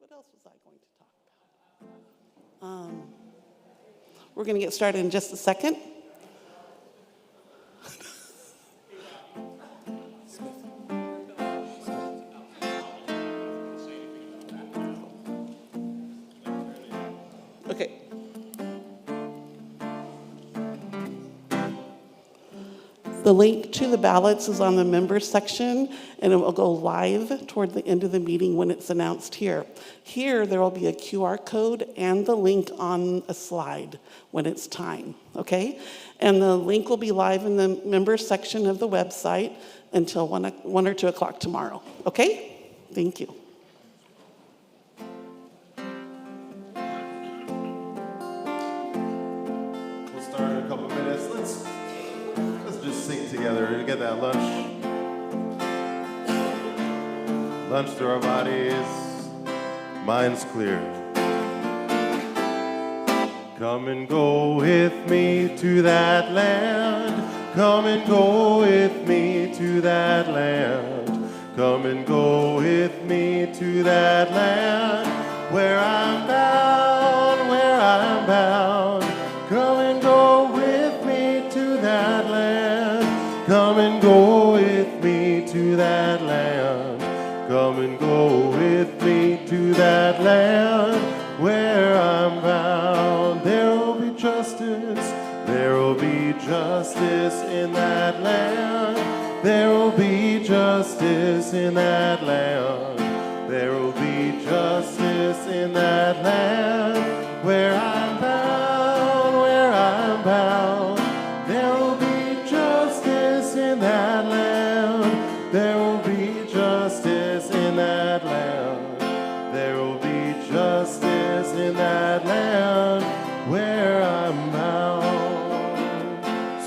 What else was I going to talk about? We're going to get started in just a second. Okay. The link to the ballots is on the members section, and it will go live toward the end of the meeting when it's announced here. Here, there will be a QR code and the link on a slide when it's time, okay? And the link will be live in the members section of the website until 1 or 2 o'clock tomorrow, okay? Thank you. We'll start in a couple minutes. Let's just sing together to get that lunch through our bodies, minds clear. Come and go with me to that land. Come and go with me to that land. Come and go with me to that land where I'm bound, where I'm bound. Come and go with me to that land. Come and go with me to that land. Come and go with me to that land where I'm bound. There will be justice, there will be justice in that land. There will be justice in that land. There will be justice in that land where I'm bound, where I'm bound. There will be justice in that land. There will be justice in that land. There will be justice in that land where I'm bound.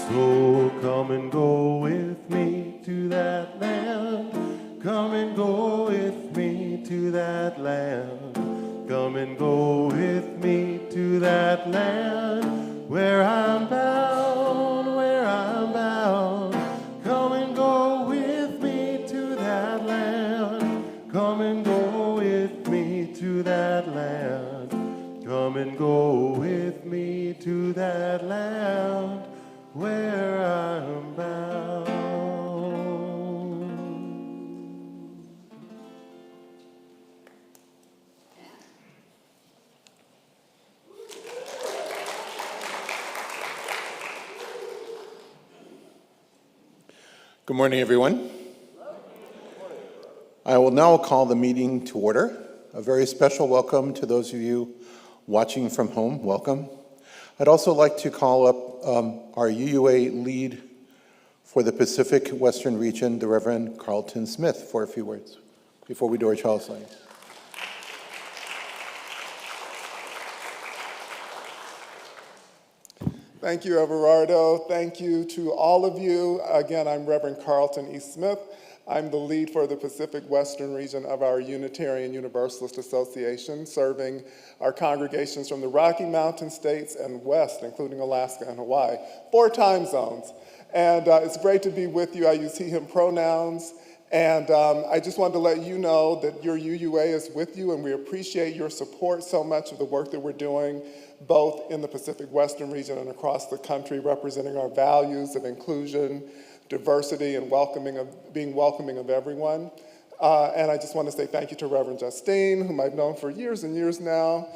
So come and go with me to that land. Come and go with me to that land. Come and go with me to that land where I'm bound, where I'm bound. Come and go with me to that land. Come and go with me to that land. Come and go with me to that land where I'm bound. Good morning, everyone. I will now call the meeting to order. A very special welcome to those of you watching from home. Welcome. I'd also like to call up our UUA lead for the Pacific Western region, the Reverend Carlton Smith, for a few words before we do our child sign. Thank you, Everardo. Thank you to all of you. Again, I'm Reverend Carlton E. Smith. I'm the lead for the Pacific Western region of our Unitarian Universalist Association, serving our congregations from the Rocky Mountain states and west, including Alaska and Hawaii, 4 time zones. And it's great to be with you. I use he, him pronouns. And I just wanted to let you know that your UUA is with you, and we appreciate your support so much of the work that we're doing, both in the Pacific Western region and across the country, representing our values of inclusion, diversity, and being welcoming of everyone. And I just want to say thank you to Reverend Justine, whom I've known for years and years now.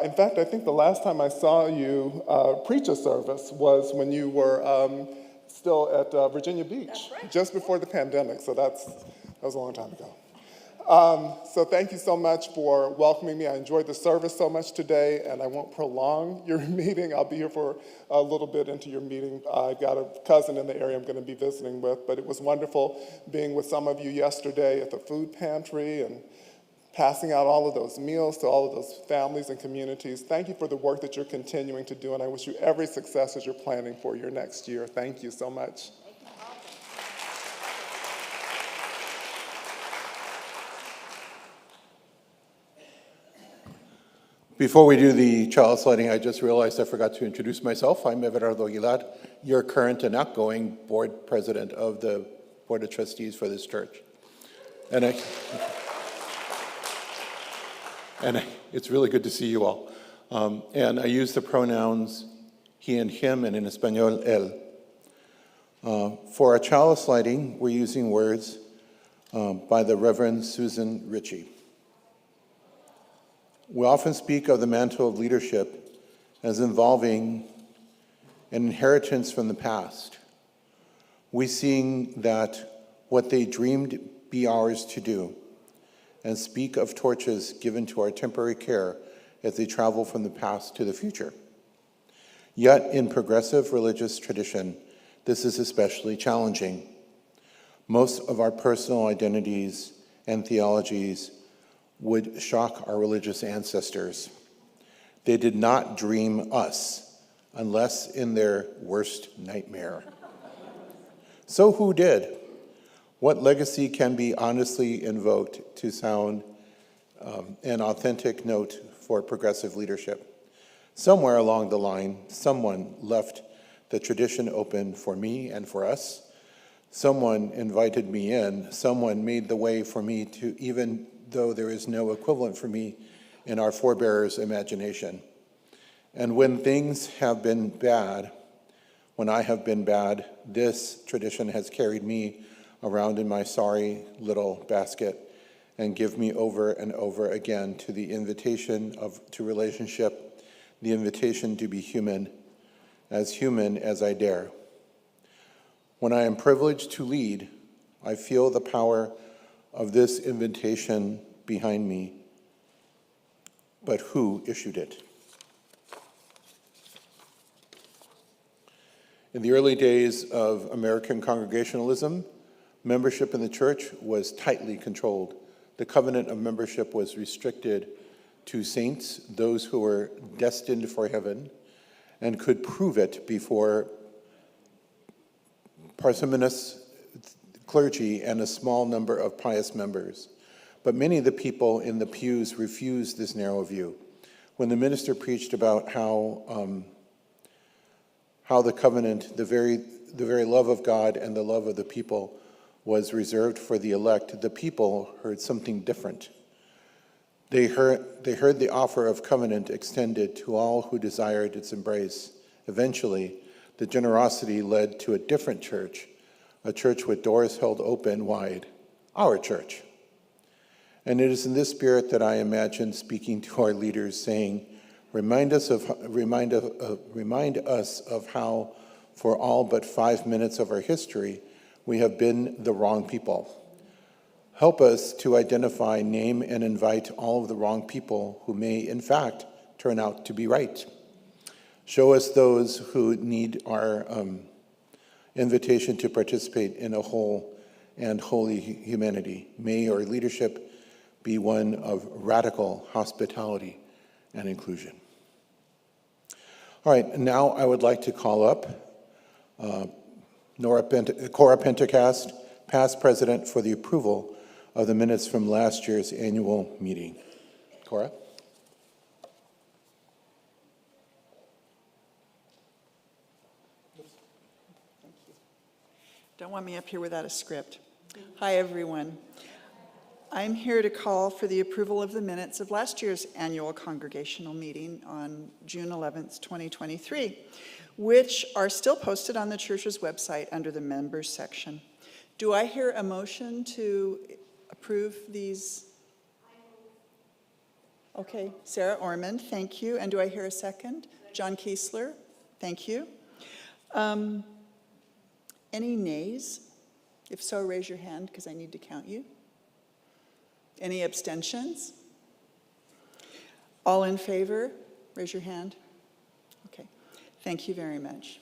In fact, I think the last time I saw you preach a service was when you were still at Virginia Beach, right, just before the pandemic. So that was a long time ago. So thank you so much for welcoming me. I enjoyed the service so much today, and I won't prolong your meeting. I'll be here for a little bit into your meeting. I've got a cousin in the area I'm going to be visiting with, but it was wonderful being with some of you yesterday at the food pantry and passing out all of those meals to all of those families and communities. Thank you for the work that you're continuing to do, and I wish you every success as you're planning for your next year. Thank you so much. Before we do the child sliding, I just realized I forgot to introduce myself. I'm Everardo Aguilar, your current and outgoing board president of the Board of Trustees for this church. And And it's really good to see you all. And I use the pronouns he and him, and in Espanol, él. For our chalice lighting, we're using words by the Reverend Susan Ritchie. We often speak of the mantle of leadership as involving an inheritance from the past. We sing that what they dreamed be ours to do, and speak of torches given to our temporary care as they travel from the past to the future. Yet in progressive religious tradition, this is especially challenging. Most of our personal identities and theologies would shock our religious ancestors. They did not dream us, unless in their worst nightmare. So who did? What legacy can be honestly invoked to sound an authentic note for progressive leadership? Somewhere along the line, someone left the tradition open for me and for us. Someone invited me in. Someone made the way for me to, even though there is no equivalent for me in our forebearers' imagination. And when things have been bad, when I have been bad, this tradition has carried me around in my sorry little basket and give me over and over again to the invitation to relationship, the invitation to be human as I dare. When I am privileged to lead, I feel the power of this invitation behind me. But who issued it? In the early days of American Congregationalism, membership in the church was tightly controlled. The covenant of membership was restricted to saints, those who were destined for heaven, and could prove it before parsimonious clergy and a small number of pious members. But many of the people in the pews refused this narrow view. When the minister preached about how the covenant, the very love of God and the love of the people was reserved for the elect, the people heard something different. They heard the offer of covenant extended to all who desired its embrace. Eventually, the generosity led to a different church, a church with doors held open wide, our church. And it is in this spirit that I imagine speaking to our leaders, saying, remind us of how, for all but 5 minutes of our history, we have been the wrong people. Help us to identify, name, and invite all of the wrong people who may, in fact, turn out to be right. Show us those who need our invitation to participate in a whole and holy humanity. May our leadership be one of radical hospitality and inclusion. All right, now I would like to call up Cora Pentecast, past president, for the approval of the minutes from last year's annual meeting. Cora? Don't want me up here without a script. Hi, everyone. I'm here to call for the approval of the minutes of last year's annual congregational meeting on June 11th, 2023, which are still posted on the church's website under the members section. Do I hear a motion to approve these? Okay, Sarah Ormond, thank you. And do I hear a second? John Kiesler, thank you. Any nays? If so, raise your hand because I need to count you. Any abstentions? All in favor? Raise your hand. Okay, thank you very much.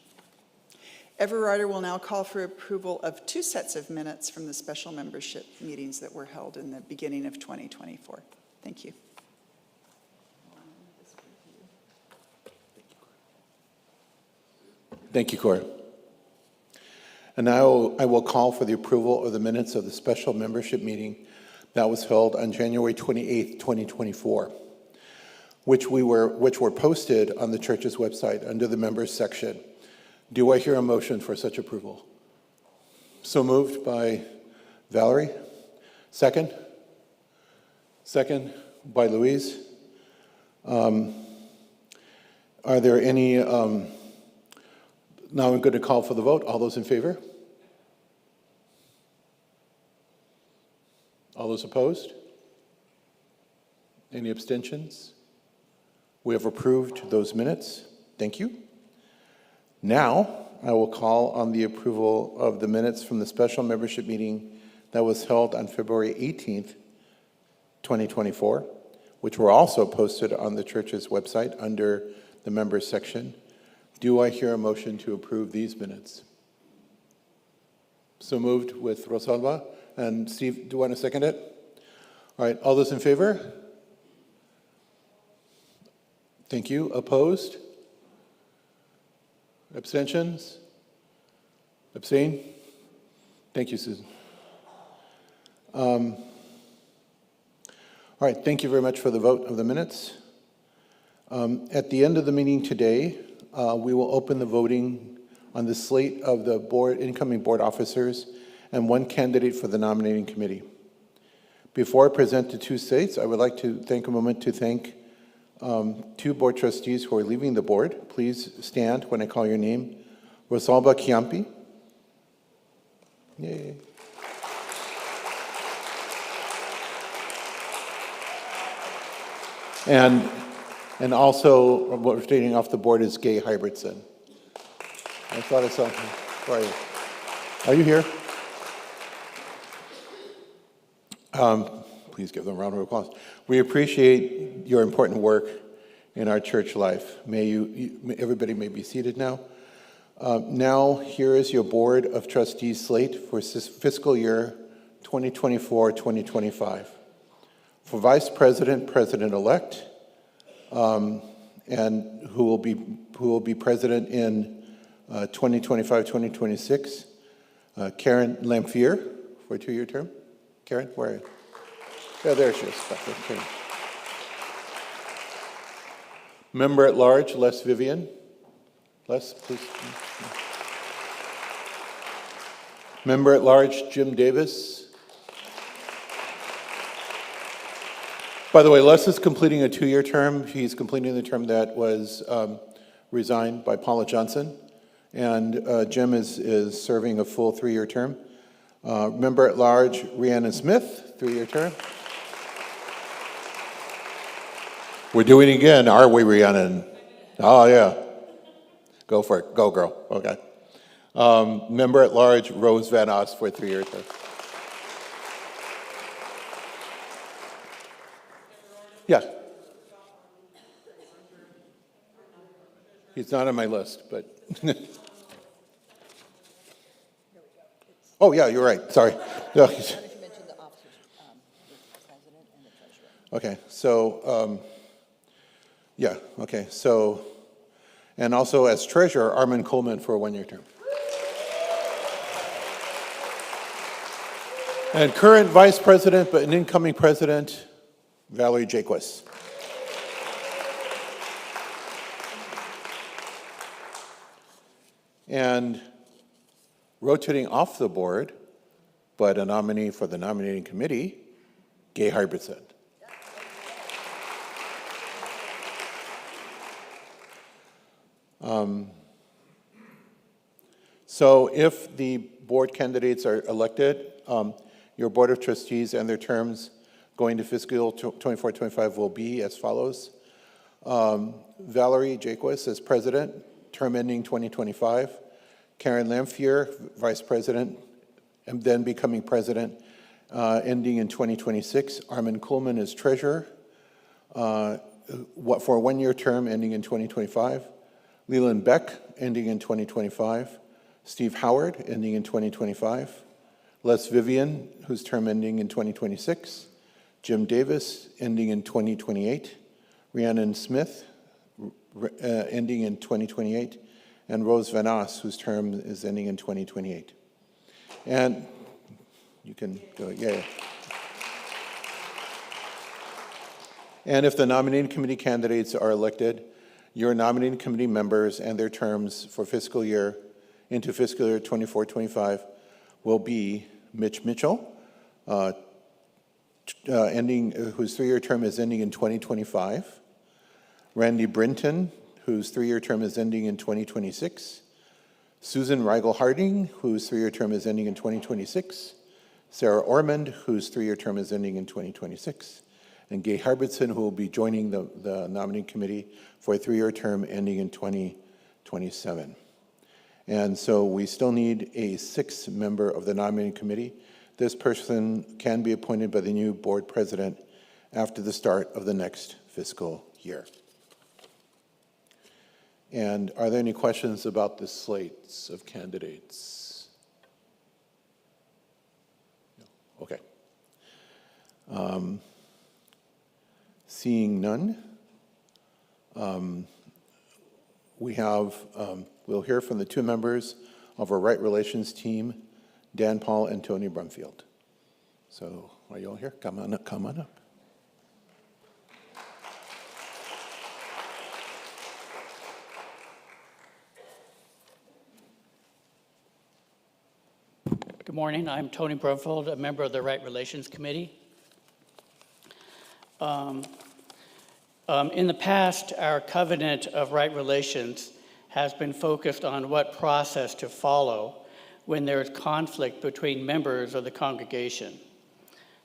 Everarder will now call for approval of 2 sets of minutes from the special membership meetings that were held in the beginning of 2024. Thank you. Thank you, Cora. And now I will call for the approval of the minutes of the special membership meeting that was held on January 28th, 2024, which were posted on the church's website under the members section. Do I hear a motion for such approval? So moved by Valerie. Second? Second by Louise. Are there any, now I'm going to call for the vote. All those in favor? All those opposed? Any abstentions? We have approved those minutes. Thank you. Now, I will call on the approval of the minutes from the special membership meeting that was held on February 18th, 2024, which were also posted on the church's website under the members section. Do I hear a motion to approve these minutes? So moved with Rosalba. And Steve, do you want to second it? All right, all those in favor? Thank you. Opposed? Abstentions? Abstain? Thank you, Susan. All right, thank you very much for the vote of the minutes. At the end of the meeting today, we will open the voting on the slate of the incoming board officers and one candidate for the nominating committee. Before I present the two slates, I would like to take a moment to thank two board trustees who are leaving the board. Please stand when I call your name. Rosalba Chiampi. Yay. And also rotating off the board is Gay Hybridson. I thought I saw him. Where are you? Are you here? Please give them a round of applause. We appreciate your important work in our church life. Everybody may be seated now. Now, here is your Board of Trustees slate for fiscal year 2024-2025. For Vice President, President-elect, and who will be President in 2025-2026, Karen Lamphere for a 2-year term. Karen, where are you? Yeah, there she is. Okay. Member at Large, Les Vivian. Les, please. Member at Large, Jim Davis. By the way, Les is completing a 2-year term. He's completing the term that was resigned by Paula Johnson. And Jim is serving a full 3-year term. Member at Large, Rhiannon Smith, 3-year term. We're doing it again, are we, Rhiannon? Oh, yeah. Go for it. Go, girl. Okay. Member at Large, Rose Van Oss for a 3-year term. Yeah. He's not on my list, but... Oh, yeah, you're right. Sorry. No, okay, so... yeah, okay, so, and also as treasurer, Armin Coleman for a 1-year term. And current vice president, but an incoming president, Valerie Jaquist. And rotating off the board, but a nominee for the nominating committee, Gay Hybridson. So if the board candidates are elected, your Board of Trustees and their terms going to fiscal 24-25 will be as follows. Valerie Jaquist as president, term ending 2025. Karen Lamphere, vice president, and then becoming president, ending in 2026. Armin Kuhlman as treasurer for a 1-year term ending in 2025. Leland Beck, ending in 2025. Steve Howard, ending in 2025. Les Vivian, whose term ending in 2026. Jim Davis, ending in 2028. Rhiannon Smith, ending in 2028. And Rose Van Oss, whose term is ending in 2028. And you can go, yeah. And if the nominating committee candidates are elected, your nominating committee members and their terms for fiscal year into fiscal year 24-25 will be Mitch Mitchell, whose 3-year term is ending in 2025. Randy Brinton, whose 3-year term is ending in 2026. Susan Rigel Harding, whose 3-year term is ending in 2026. Sarah Ormond, whose 3-year term is ending in 2026. And Gay Harbitson, who will be joining the nominating committee for a 3-year term ending in 2027. And so we still need a 6th member of the nominating committee. This person can be appointed by the new board president after the start of the next fiscal year. And are there any questions about the slates of candidates? No. Okay. Seeing none, we'll hear from the 2 members of our Right Relations team, Dan Paul and Tony Brumfield. So are you all here? Come on up, come on up. Good morning. I'm Tony Brumfield, a member of the Right Relations Committee. In the past, our covenant of right relations has been focused on what process to follow when there is conflict between members of the congregation.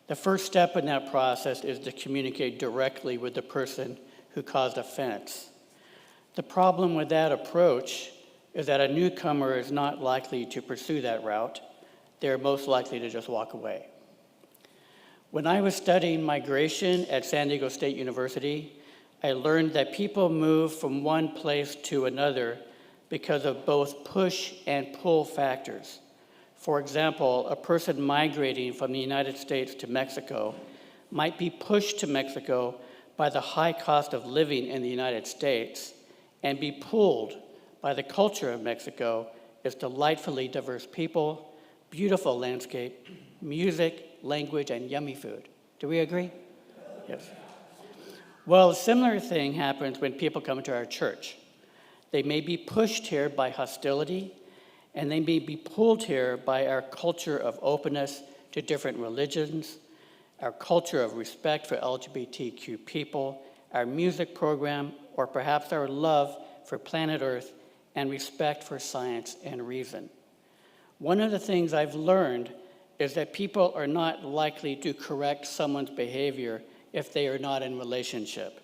The first step in that process is to communicate directly with the person who caused offense. The problem with that approach is that a newcomer is not likely to pursue that route. They're most likely to just walk away. When I was studying migration at San Diego State University, I learned that people move from one place to another because of both push and pull factors. For example, a person migrating from the United States to Mexico might be pushed to Mexico by the high cost of living in the United States and be pulled by the culture of Mexico, its delightfully diverse people, beautiful landscape, music, language, and yummy food. Do we agree? Yes. Well, a similar thing happens when people come to our church. They may be pushed here by hostility, and they may be pulled here by our culture of openness to different religions, our culture of respect for LGBTQ people, our music program, or perhaps our love for planet Earth and respect for science and reason. One of the things I've learned is that people are not likely to correct someone's behavior if they are not in relationship.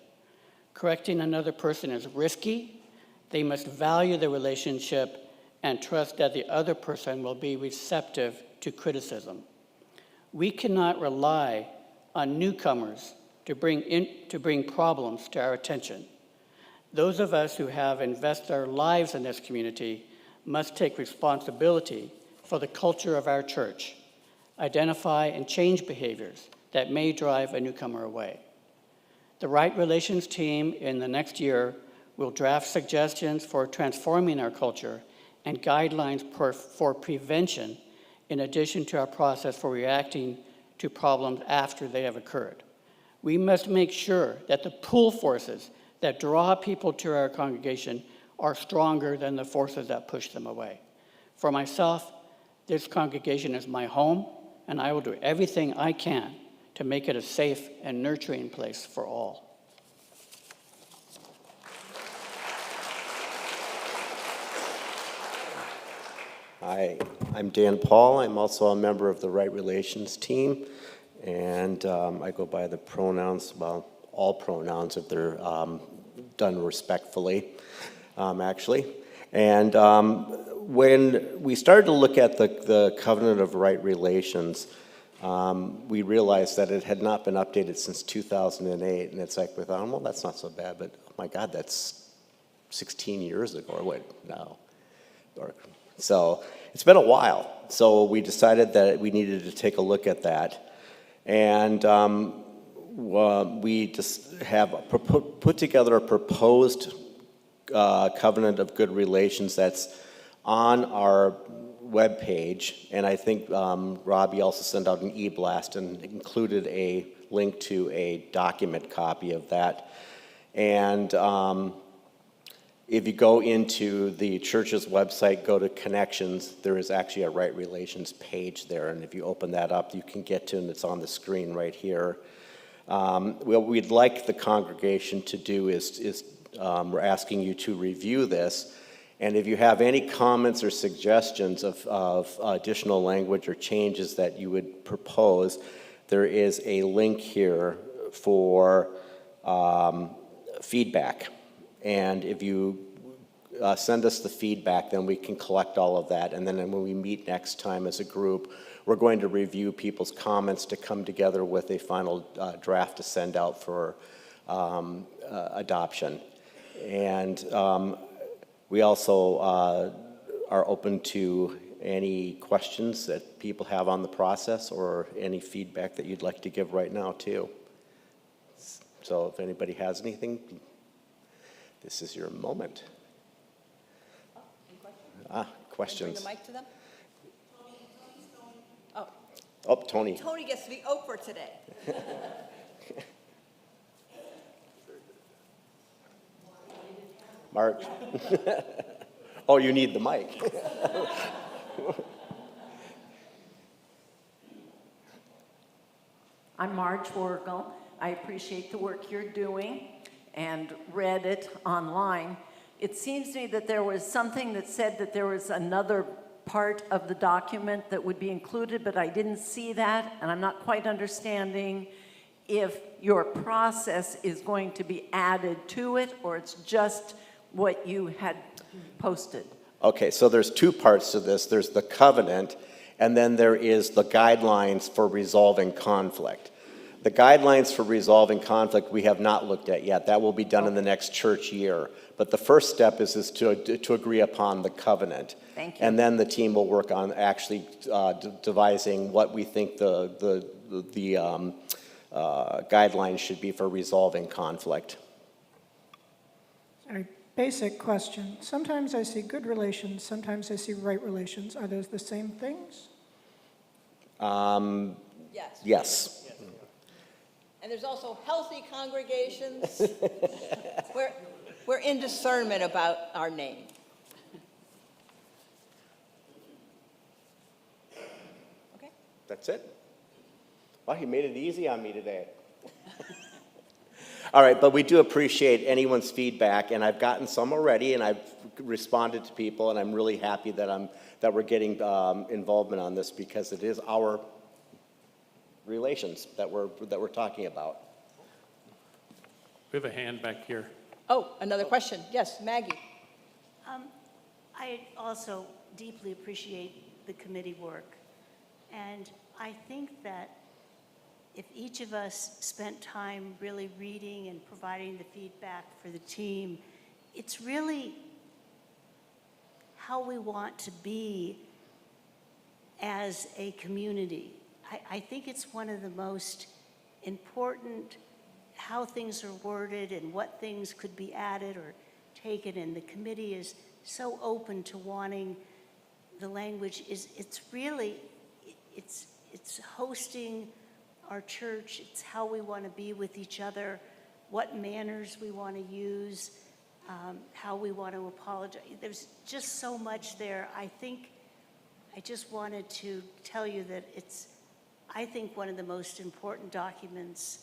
Correcting another person is risky. They must value the relationship and trust that the other person will be receptive to criticism. We cannot rely on newcomers to bring problems to our attention. Those of us who have invested our lives in this community must take responsibility for the culture of our church, identify and change behaviors that may drive a newcomer away. The Right Relations team in the next year will draft suggestions for transforming our culture and guidelines for prevention in addition to our process for reacting to problems after they have occurred. We must make sure that the pull forces that draw people to our congregation are stronger than the forces that push them away. For myself, this congregation is my home, and I will do everything I can to make it a safe and nurturing place for all. Hi, I'm Dan Paul. I'm also a member of the Right Relations team, and I go by the pronouns, well, all pronouns if they're done respectfully, actually. And when we started to look at the Covenant of Right Relations, we realized that it had not been updated since 2008, and it's like we thought, well, that's not so bad, but oh my God, that's 16 years ago, or what, no. So it's been a while, so we decided that we needed to take a look at that. And we just have put together a proposed covenant of good relations that's on our webpage, and I think Robbie also sent out an e-blast and included a link to a document copy of that. And If you go into the church's website, go to Connections, there is actually a Right Relations page there, and if you open that up, you can get to it, and it's on the screen right here. What we'd like the congregation to do is we're asking you to review this, and if you have any comments or suggestions of additional language or changes that you would propose, there is a link here for feedback. And if you send us the feedback, then we can collect all of that. And then when we meet next time as a group, we're going to review people's comments to come together with a final draft to send out for adoption. And we also are open to any questions that people have on the process or any feedback that you'd like to give right now, too. So if anybody has anything, this is your moment. Questions? Bring the mic to them? Oh. Oh, Tony. Tony gets to be Oprah today. Mark. Oh, you need the mic. I'm Marge Wargel. I appreciate the work you're doing and read it online. It seems to me that there was something that said that there was another part of the document that would be included, but I didn't see that, and I'm not quite understanding if your process is going to be added to it or it's just what you had posted. Okay, so there's two parts to this. There's the covenant, and then there is the guidelines for resolving conflict. The guidelines for resolving conflict we have not looked at yet. That will be done in the next church year. But the first step is to agree upon the covenant. Thank you. And then the team will work on actually devising what we think the guidelines should be for resolving conflict. Sorry, basic question. Sometimes I see good relations, sometimes I see right relations. Are those the same things? Yes. Yes. And there's also healthy congregations. We're in discernment about our name. Okay? That's it? Well, you made it easy on me today. All right, but we do appreciate anyone's feedback, and I've gotten some already, and I've responded to people, and I'm really happy that we're getting involvement on this because it is our relations that we're talking about. We have a hand back here. Oh, another question. Yes, Maggie. I also deeply appreciate the committee work. And I think that if each of us spent time really reading and providing the feedback for the team, it's really how we want to be as a community. I think it's one of the most important how things are worded and what things could be added or taken, and the committee is so open to wanting the language. It's hosting our church. It's how we want to be with each other, what manners we want to use, how we want to apologize. There's just so much there. I think I just wanted to tell you that it's, I think, one of the most important documents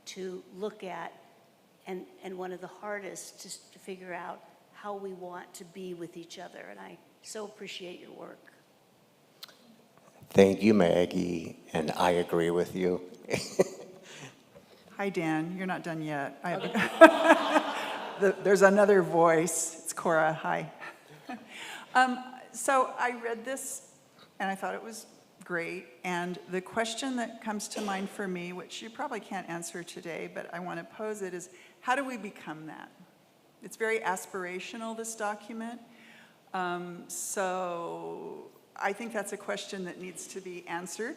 to look at and one of the hardest to figure out how we want to be with each other. And I so appreciate your work. Thank you, Maggie, and I agree with you. Hi, Dan. You're not done yet. There's another voice. It's Cora. Hi. So I read this, and I thought it was great. And the question that comes to mind for me, which you probably can't answer today, but I want to pose it, is how do we become that? It's very aspirational, this document. So I think that's a question that needs to be answered.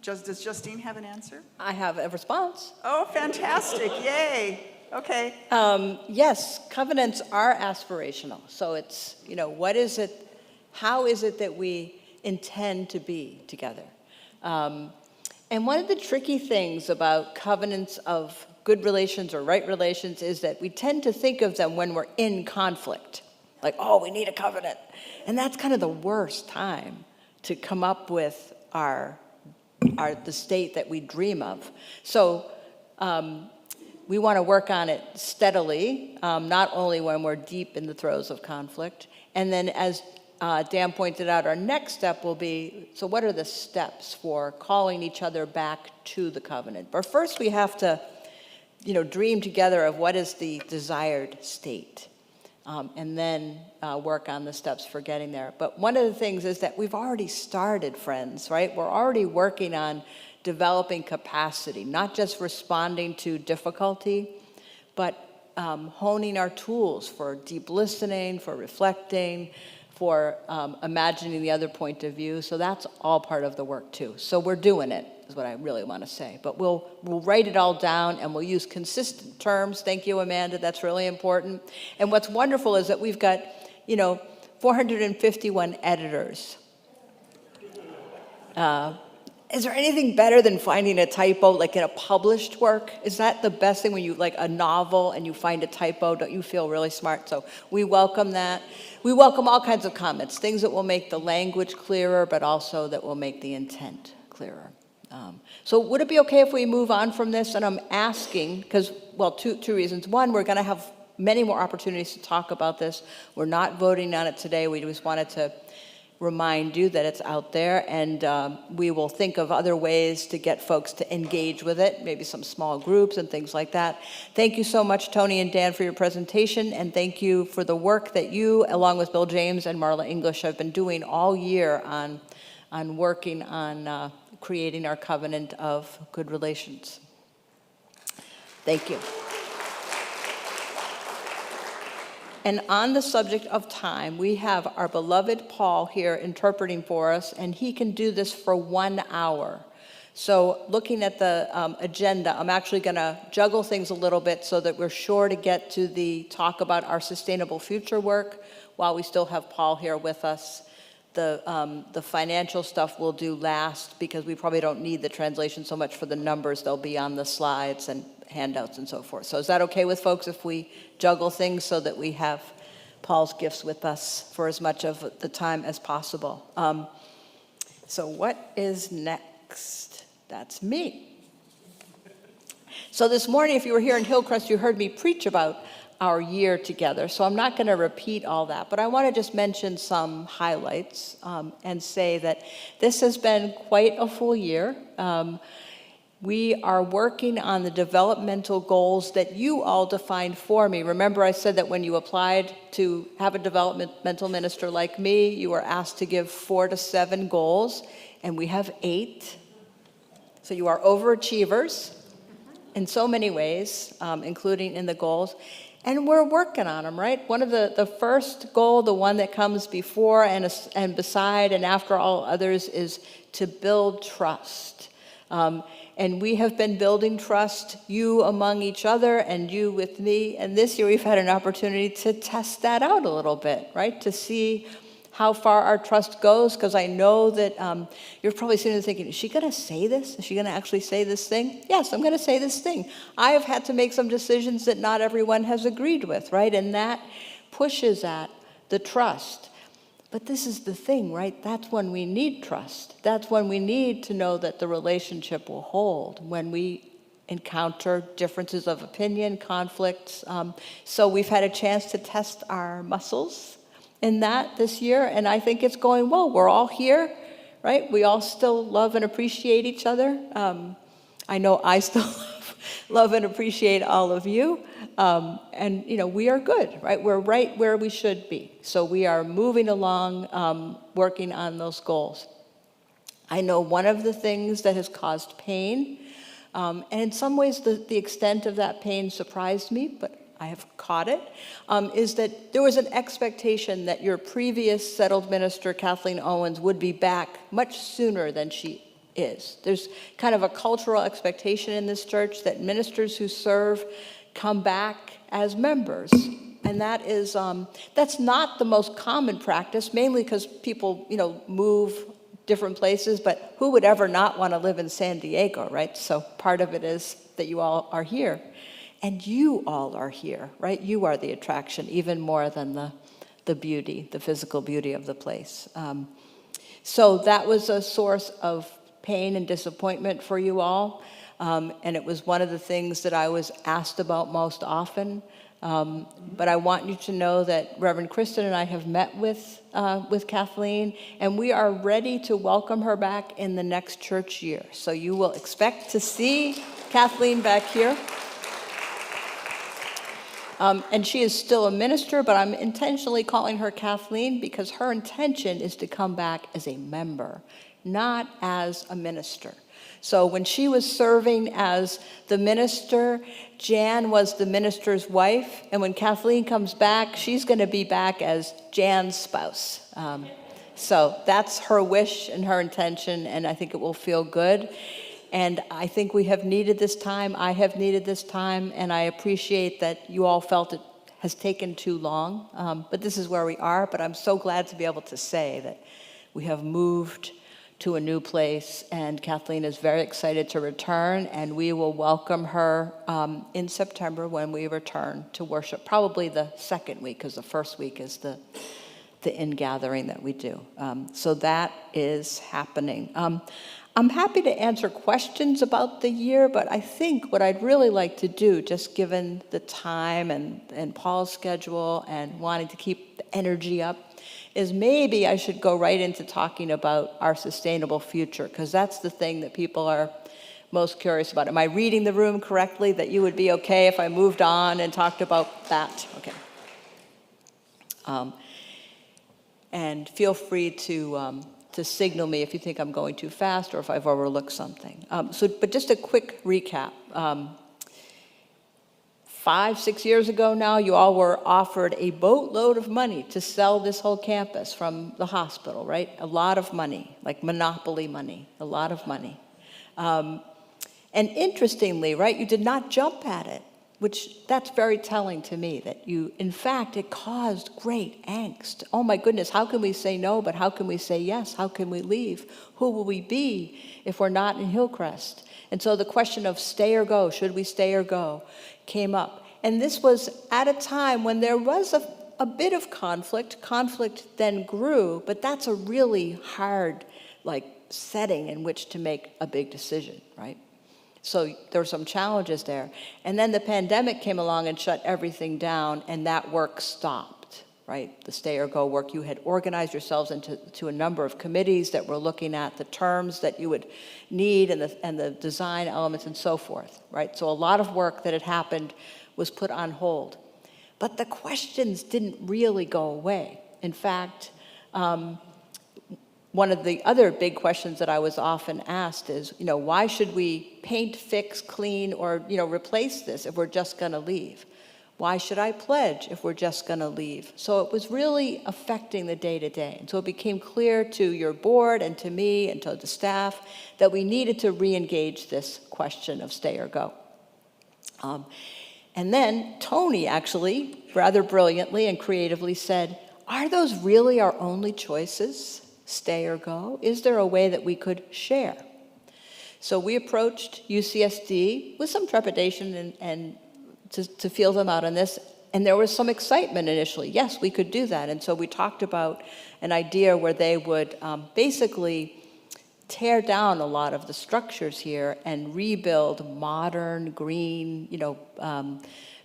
Does Justine have an answer? I have a response. Oh, fantastic. Yay. Okay. Yes, covenants are aspirational. So it's, what is it, how is it that we intend to be together? And one of the tricky things about covenants of good relations or right relations is that we tend to think of them when we're in conflict. Like, oh, we need a covenant. And that's kind of the worst time to come up with the state that we dream of. So we want to work on it steadily, not only when we're deep in the throes of conflict. And then as Dan pointed out, our next step will be, so what are the steps for calling each other back to the covenant? But first we have to, dream together of what is the desired state. And then work on the steps for getting there. But one of the things is that we've already started, friends, right? We're already working on developing capacity, not just responding to difficulty, but honing our tools for deep listening, for reflecting, for imagining the other point of view. So that's all part of the work too. So we're doing it, is what I really want to say. But we'll write it all down and we'll use consistent terms. Thank you, Amanda, that's really important. And what's wonderful is that we've got, 451 editors. Is there anything better than finding a typo, like in a published work? Is that the best thing when you, like a novel and you find a typo? Don't you feel really smart? So we welcome that. We welcome all kinds of comments, things that will make the language clearer, but also that will make the intent clearer. So would it be okay if we move on from this? And I'm asking, because, well, two reasons. One, we're going to have many more opportunities to talk about this. We're not voting on it today. We just wanted to remind you that it's out there, and we will think of other ways to get folks to engage with it, maybe some small groups and things like that. Thank you so much, Tony and Dan, for your presentation, and thank you for the work that you, along with Bill James and Marla English, have been doing all year on working on creating our covenant of good relations. Thank you. And on the subject of time, we have our beloved Paul here interpreting for us, and he can do this for 1 hour. So looking at the agenda, I'm actually going to juggle things a little bit so that we're sure to get to the talk about our sustainable future work while we still have Paul here with us. The financial stuff we'll do last because we probably don't need the translation so much for the numbers. They'll be on the slides and handouts and so forth. So is that okay with folks if we juggle things so that we have Paul's gifts with us for as much of the time as possible? So what is next? That's me. So this morning, if you were here in Hillcrest, you heard me preach about our year together. So I'm not going to repeat all that, but I want to just mention some highlights and say that this has been quite a full year. We are working on the developmental goals that you all defined for me. Remember, I said that when you applied to have a developmental minister like me, you were asked to give 4 to 7 goals, and we have 8. So you are overachievers in so many ways, including in the goals. And we're working on them, right? One of the first goal, the one that comes before and beside and after all others, is to build trust. And we have been building trust, you among each other and you with me. And this year we've had an opportunity to test that out a little bit, right? To see how far our trust goes, because I know that you're probably sitting there thinking, is she going to say this? Is she going to actually say this thing? Yes, I'm going to say this thing. I have had to make some decisions that not everyone has agreed with, right? And that pushes at the trust. But this is the thing, right? That's when we need trust. That's when we need to know that the relationship will hold, when we encounter differences of opinion, conflicts. So we've had a chance to test our muscles in that this year, and I think it's going well. We're all here, right? We all still love and appreciate each other. I know I still love and appreciate all of you. And, we are good, right? We're right where we should be. So we are moving along, working on those goals. I know one of the things that has caused pain, and in some ways the extent of that pain surprised me, but I have caught it, is that there was an expectation that your previous settled minister, Kathleen Owens, would be back much sooner than she is. There's kind of a cultural expectation in this church that ministers who serve come back as members. And that is, that's not the most common practice, mainly because people, move different places, but who would ever not want to live in San Diego, right? So part of it is that you all are here. And you all are here, right? You are the attraction, even more than the beauty, the physical beauty of the place. So that was a source of pain and disappointment for you all. And it was one of the things that I was asked about most often. But I want you to know that Reverend Kristen and I have met with Kathleen, and we are ready to welcome her back in the next church year. So you will expect to see Kathleen back here. And she is still a minister, but I'm intentionally calling her Kathleen because her intention is to come back as a member, not as a minister. So when she was serving as the minister, Jan was the minister's wife, and when Kathleen comes back, she's going to be back as Jan's spouse. So that's her wish and her intention, and I think it will feel good. And I think we have needed this time. I have needed this time, and I appreciate that you all felt it has taken too long. But this is where we are. But I'm so glad to be able to say that we have moved to a new place, and Kathleen is very excited to return, and we will welcome her in September when we return to worship, probably the second week, because the first week is the in-gathering that we do. So that is happening. I'm happy to answer questions about the year, but I think what I'd really like to do, just given the time and Paul's schedule and wanting to keep the energy up, is maybe I should go right into talking about our sustainable future, because that's the thing that people are most curious about. Am I reading the room correctly, that you would be okay if I moved on and talked about that? Okay. And feel free to signal me if you think I'm going too fast or if I've overlooked something. But just a quick recap. 5-6 years ago now, you all were offered a boatload of money to sell this whole campus from the hospital, right? A lot of money, like monopoly money, a lot of money. And interestingly, right, you did not jump at it, which that's very telling to me, that you, in fact, it caused great angst. Oh my goodness, how can we say no, but how can we say yes? How can we leave? Who will we be if we're not in Hillcrest? And so the question of stay or go, should we stay or go, came up. And this was at a time when there was a bit of conflict. Conflict then grew, but that's a really hard, setting in which to make a big decision, right? So there were some challenges there. And then the pandemic came along and shut everything down, and that work stopped, right? The stay or go work. You had organized yourselves into a number of committees that were looking at the terms that you would need and the design elements and so forth, right? So a lot of work that had happened was put on hold. But the questions didn't really go away. In fact, one of the other big questions that I was often asked is, why should we paint, fix, clean, or, replace this if we're just going to leave? Why should I pledge if we're just going to leave? So it was really affecting the day-to-day. And so it became clear to your board and to me and to the staff that we needed to re-engage this question of stay or go. And then Tony actually, rather brilliantly and creatively said, are those really our only choices? Stay or go? Is there a way that we could share? So we approached UCSD with some trepidation and to feel them out on this, and there was some excitement initially. Yes, we could do that, and so we talked about an idea where they would basically tear down a lot of the structures here and rebuild modern, green,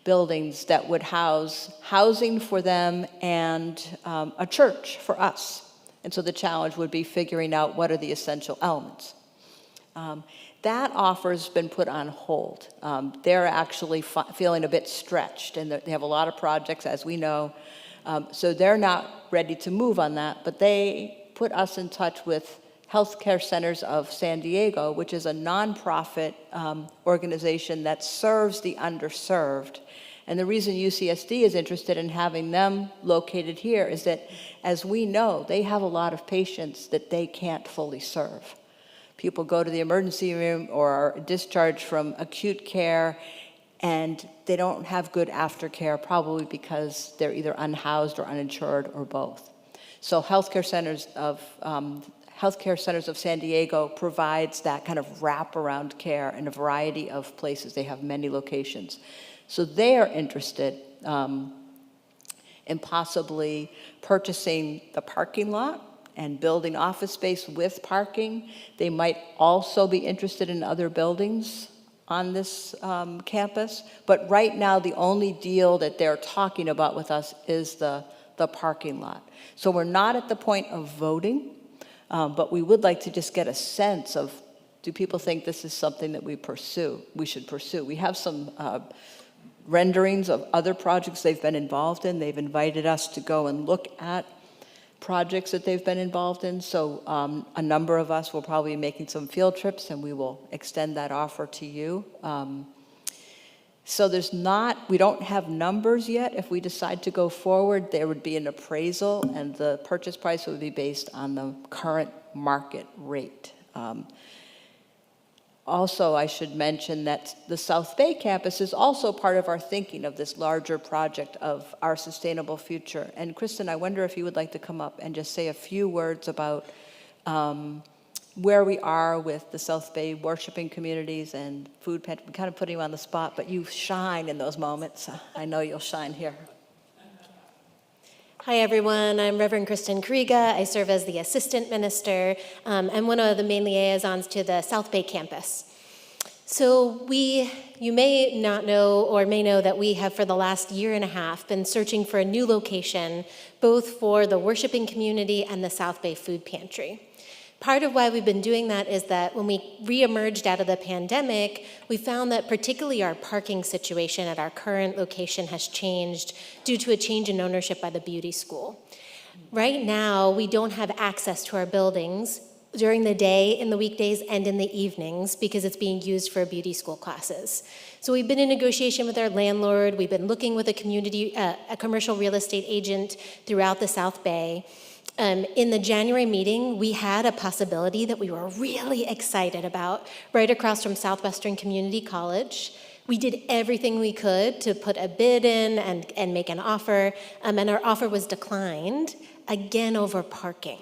buildings that would house housing for them and a church for us. And so the challenge would be figuring out what are the essential elements. That offer's been put on hold. They're actually feeling a bit stretched, and they have a lot of projects, as we know. So they're not ready to move on that, but they put us in touch with Healthcare Centers of San Diego, which is a nonprofit organization that serves the underserved. And the reason UCSD is interested in having them located here is that, as we know, they have a lot of patients that they can't fully serve. People go to the emergency room or are discharged from acute care, and they don't have good aftercare, probably because they're either unhoused or uninsured or both. So Healthcare Centers of Healthcare Centers of San Diego provides that kind of wraparound care in a variety of places. They have many locations. So they are interested in possibly purchasing the parking lot and building office space with parking. They might also be interested in other buildings on this campus. But right now, the only deal that they're talking about with us is the parking lot. So we're not at the point of voting, but we would like to just get a sense of, do people think this is something that we should pursue? We have some renderings of other projects they've been involved in. They've invited us to go and look at projects that they've been involved in. So a number of us will probably be making some field trips, and we will extend that offer to you. So we don't have numbers yet. If we decide to go forward, there would be an appraisal, and the purchase price would be based on the current market rate. Also, I should mention that the South Bay campus is also part of our thinking of this larger project of our sustainable future. And Kristen, I wonder if you would like to come up and just say a few words about where we are with the South Bay worshiping communities and food pantry. I'm kind of putting you on the spot, but you shine in those moments. I know you'll shine here. Hi, everyone. I'm Reverend Kristen Kriega. I serve as the assistant minister and one of the main liaisons to the South Bay campus. So you may not know or may know that we have for the last year and a half been searching for a new location, both for the worshiping community and the South Bay food pantry. Part of why we've been doing that is that when we reemerged out of the pandemic, we found that particularly our parking situation at our current location has changed due to a change in ownership by the beauty school. Right now, we don't have access to our buildings during the day, in the weekdays, and in the evenings because it's being used for beauty school classes. So we've been in negotiation with our landlord. We've been looking with a commercial real estate agent throughout the South Bay. In the January meeting, we had a possibility that we were really excited about right across from Southwestern Community College. We did everything we could to put a bid in and make an offer, and our offer was declined, again over parking.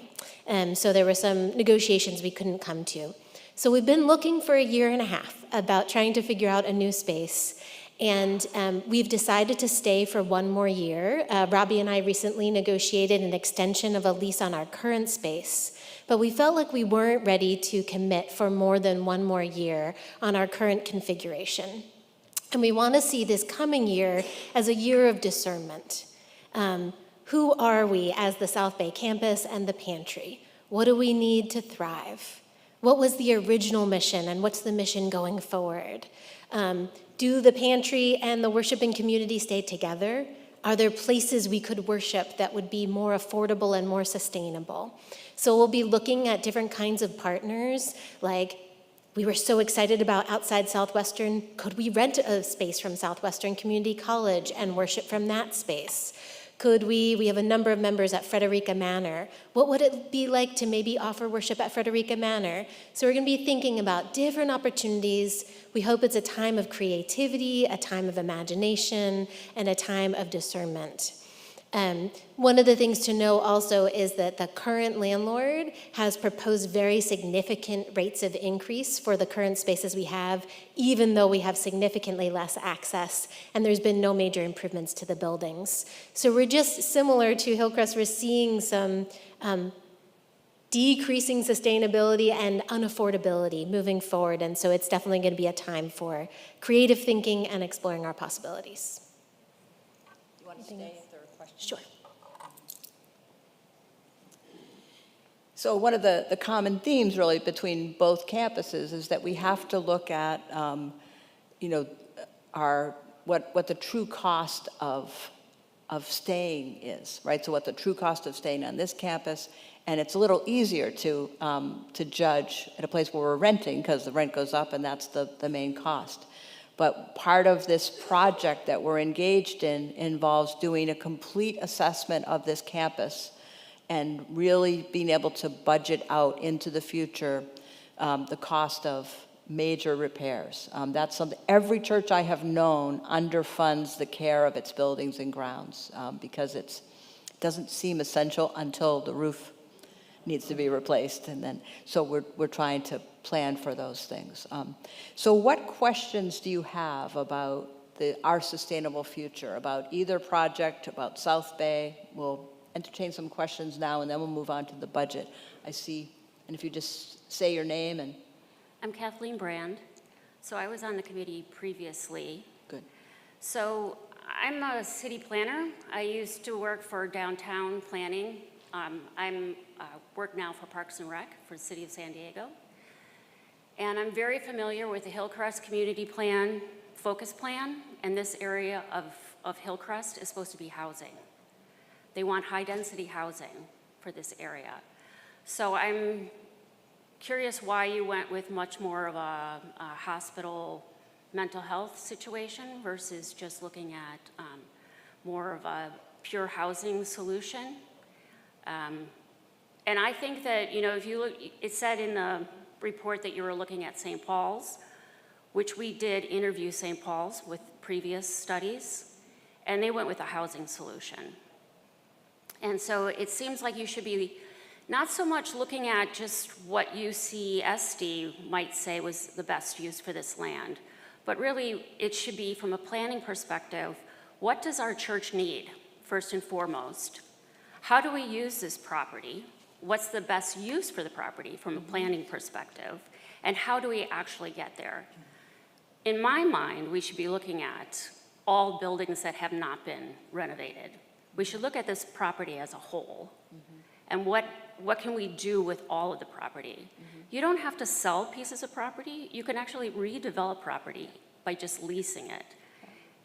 So there were some negotiations we couldn't come to. So we've been looking for a year and a half about trying to figure out a new space. And we've decided to stay for one more year. Robbie and I recently negotiated an extension of a lease on our current space, but we felt like we weren't ready to commit for more than one more year on our current configuration. And we want to see this coming year as a year of discernment. Who are we as the South Bay campus and the pantry? What do we need to thrive? What was the original mission, and what's the mission going forward? Do the pantry and the worshiping community stay together? Are there places we could worship that would be more affordable and more sustainable? So we'll be looking at different kinds of partners, like we were so excited about outside Southwestern. Could we rent a space from Southwestern Community College and worship from that space? Could we have a number of members at Frederica Manor. What would it be like to maybe offer worship at Frederica Manor? So we're going to be thinking about different opportunities. We hope it's a time of creativity, a time of imagination, and a time of discernment. One of the things to know also is that the current landlord has proposed very significant rates of increase for the current spaces we have, even though we have significantly less access, and there's been no major improvements to the buildings. So we're just similar to Hillcrest, we're seeing some decreasing sustainability and unaffordability moving forward, and so it's definitely going to be a time for creative thinking and exploring our possibilities. You want to stay? Sure. So one of the common themes really between both campuses is that we have to look at, what the true cost of staying is, right? So what the true cost of staying on this campus, and it's a little easier to judge at a place where we're renting because the rent goes up and that's the main cost. But part of this project that we're engaged in involves doing a complete assessment of this campus and really being able to budget out into the future the cost of major repairs. That's something every church I have known underfunds the care of its buildings and grounds because it doesn't seem essential until the roof needs to be replaced, and then, so we're trying to plan for those things. So what questions do you have about our sustainable future, about either project, about South Bay? We'll entertain some questions now, and then we'll move on to the budget. I see, and if you just say your name and... I'm Kathleen Brand. So I was on the committee previously. Good. So I'm a city planner. I used to work for downtown planning. I'm work now for Parks and Rec for the city of San Diego. And I'm very familiar with the Hillcrest Community Plan Focus Plan, and this area of Hillcrest is supposed to be housing. They want high-density housing for this area. So I'm curious why you went with much more of a hospital mental health situation versus just looking at more of a pure housing solution. And I think that, you know, if you look, it said in the report that you were looking at St. Paul's, which we did interview St. Paul's with previous studies, and they went with a housing solution. And so it seems like you should be not so much looking at just what UCSD might say was the best use for this land, but really it should be from a planning perspective, what does our church need, first and foremost? How do we use this property? What's the best use for the property from a planning perspective? And how do we actually get there? In my mind, we should be looking at all buildings that have not been renovated. We should look at this property as a whole. And what can we do with all of the property? You don't have to sell pieces of property. You can actually redevelop property by just leasing it.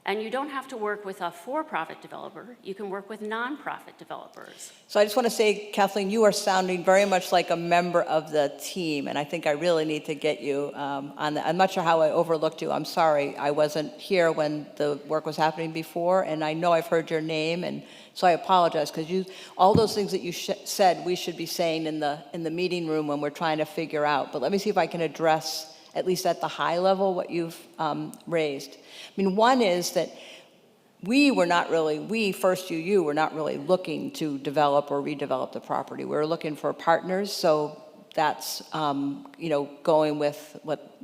And you don't have to work with a for-profit developer. You can work with nonprofit developers. So I just want to say, Kathleen, you are sounding very much like a member of the team, and I think I really need to get you on the, I'm not sure how I overlooked you. I'm sorry, I wasn't here when the work was happening before, and I know I've heard your name, and so I apologize, because all those things that you said we should be saying in the meeting room when we're trying to figure out. But let me see if I can address, at least at the high level, what you've raised. I mean, one is that First UU, were not really looking to develop or redevelop the property. We were looking for partners, so that's, going with what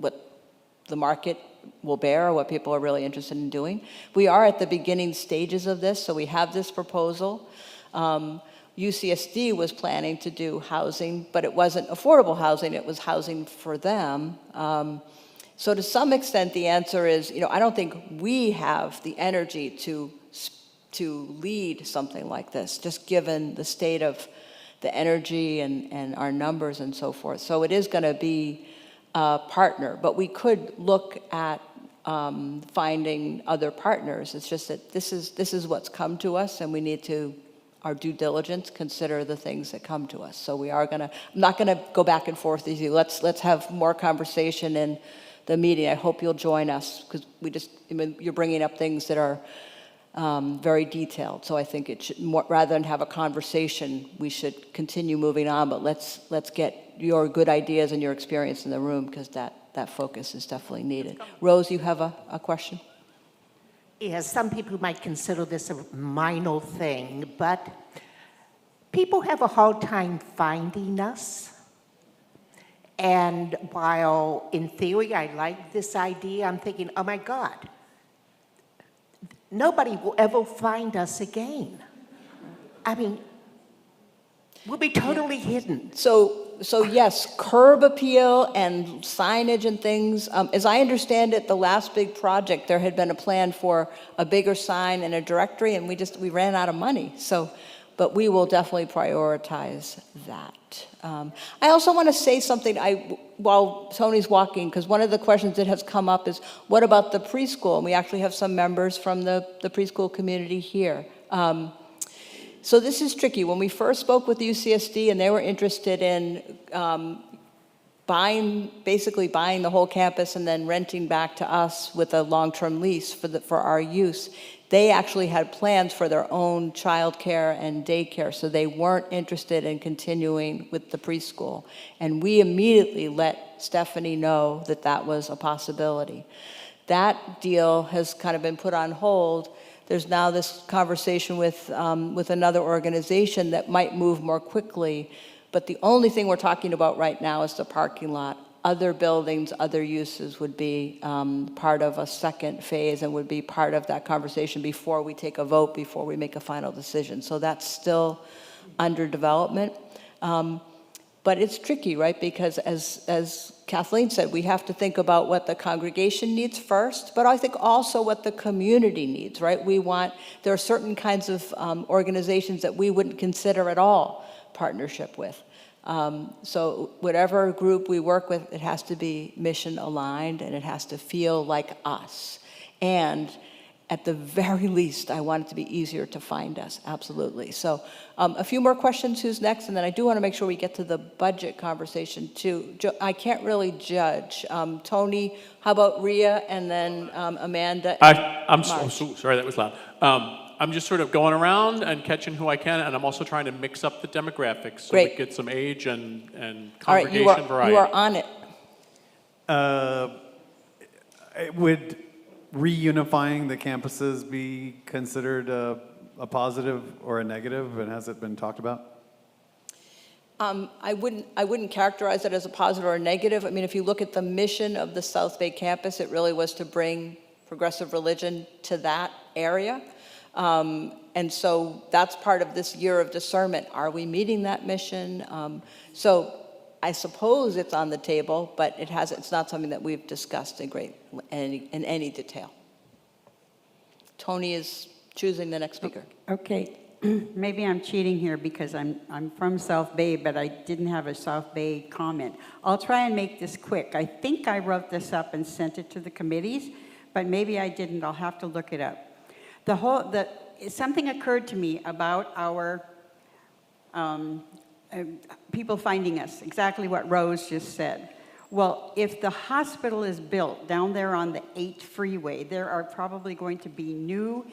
the market will bear, what people are really interested in doing. We are at the beginning stages of this, so we have this proposal. UCSD was planning to do housing, but it wasn't affordable housing, it was housing for them. So to some extent, the answer is, I don't think we have the energy to lead something like this, just given the state of the energy and our numbers and so forth. So it is going to be a partner, but we could look at finding other partners. It's just that this is what's come to us, and we need to, our due diligence, consider the things that come to us. So we are I'm not gonna go back and forth with you. Let's have more conversation in the meeting. I hope you'll join us, because you're bringing up things that are very detailed. So I think it should, rather than have a conversation, we should continue moving on, but let's get your good ideas and your experience in the room, because that focus is definitely needed. Rose, you have a question? Yes, some people might consider this a minor thing, but people have a hard time finding us. And while in theory I like this idea, I'm thinking, oh my God, nobody will ever find us again. I mean, we'll be totally hidden. So yes, curb appeal and signage and things. As I understand it, the last big project, there had been a plan for a bigger sign and a directory, and we ran out of money. But we will definitely prioritize that. I also want to say something while Tony's walking, because one of the questions that has come up is, what about the preschool? And we actually have some members from the preschool community here. So this is tricky. When we first spoke with UCSD and they were interested in basically buying the whole campus and then renting back to us with a long-term lease for our use, they actually had plans for their own childcare and daycare, so they weren't interested in continuing with the preschool. And we immediately let Stephanie know that that was a possibility. That deal has kind of been put on hold. There's now this conversation with another organization that might move more quickly. But the only thing we're talking about right now is the parking lot. Other buildings, other uses would be part of a second phase and would be part of that conversation before we take a vote, before we make a final decision. So that's still under development. But it's tricky, right? Because as Kathleen said, we have to think about what the congregation needs first, but I think also what the community needs, right? There are certain kinds of organizations that we wouldn't consider at all partnership with. So whatever group we work with, it has to be mission aligned and it has to feel like us. And at the very least, I want it to be easier to find us, absolutely. So a few more questions, who's next? And then I do want to make sure we get to the budget conversation too. I can't really judge. Tony, how about Rhea and then Amanda? I'm so sorry, that was loud. I'm just sort of going around and catching who I can, and I'm also trying to mix up the demographics so we get some age and congregation All right, variety. you are on it. Would reunifying the campuses be considered a positive or a negative, and has it been talked about? I wouldn't characterize it as a positive or a negative. I mean, if you look at the mission of the South Bay campus, it really was to bring progressive religion to that area. And so that's part of this year of discernment. Are we meeting that mission? So I suppose it's on the table, but it's not something that we've discussed in any detail. Tony is choosing the next speaker. Okay, maybe I'm cheating here because I'm from South Bay, but I didn't have a South Bay comment. I'll try and make this quick. I think I wrote this up and sent it to the committees, but maybe I didn't. I'll have to look it up. Something occurred to me about our people finding us, exactly what Rose just said. Well, if the hospital is built down there on the 8 freeway, there are probably going to be new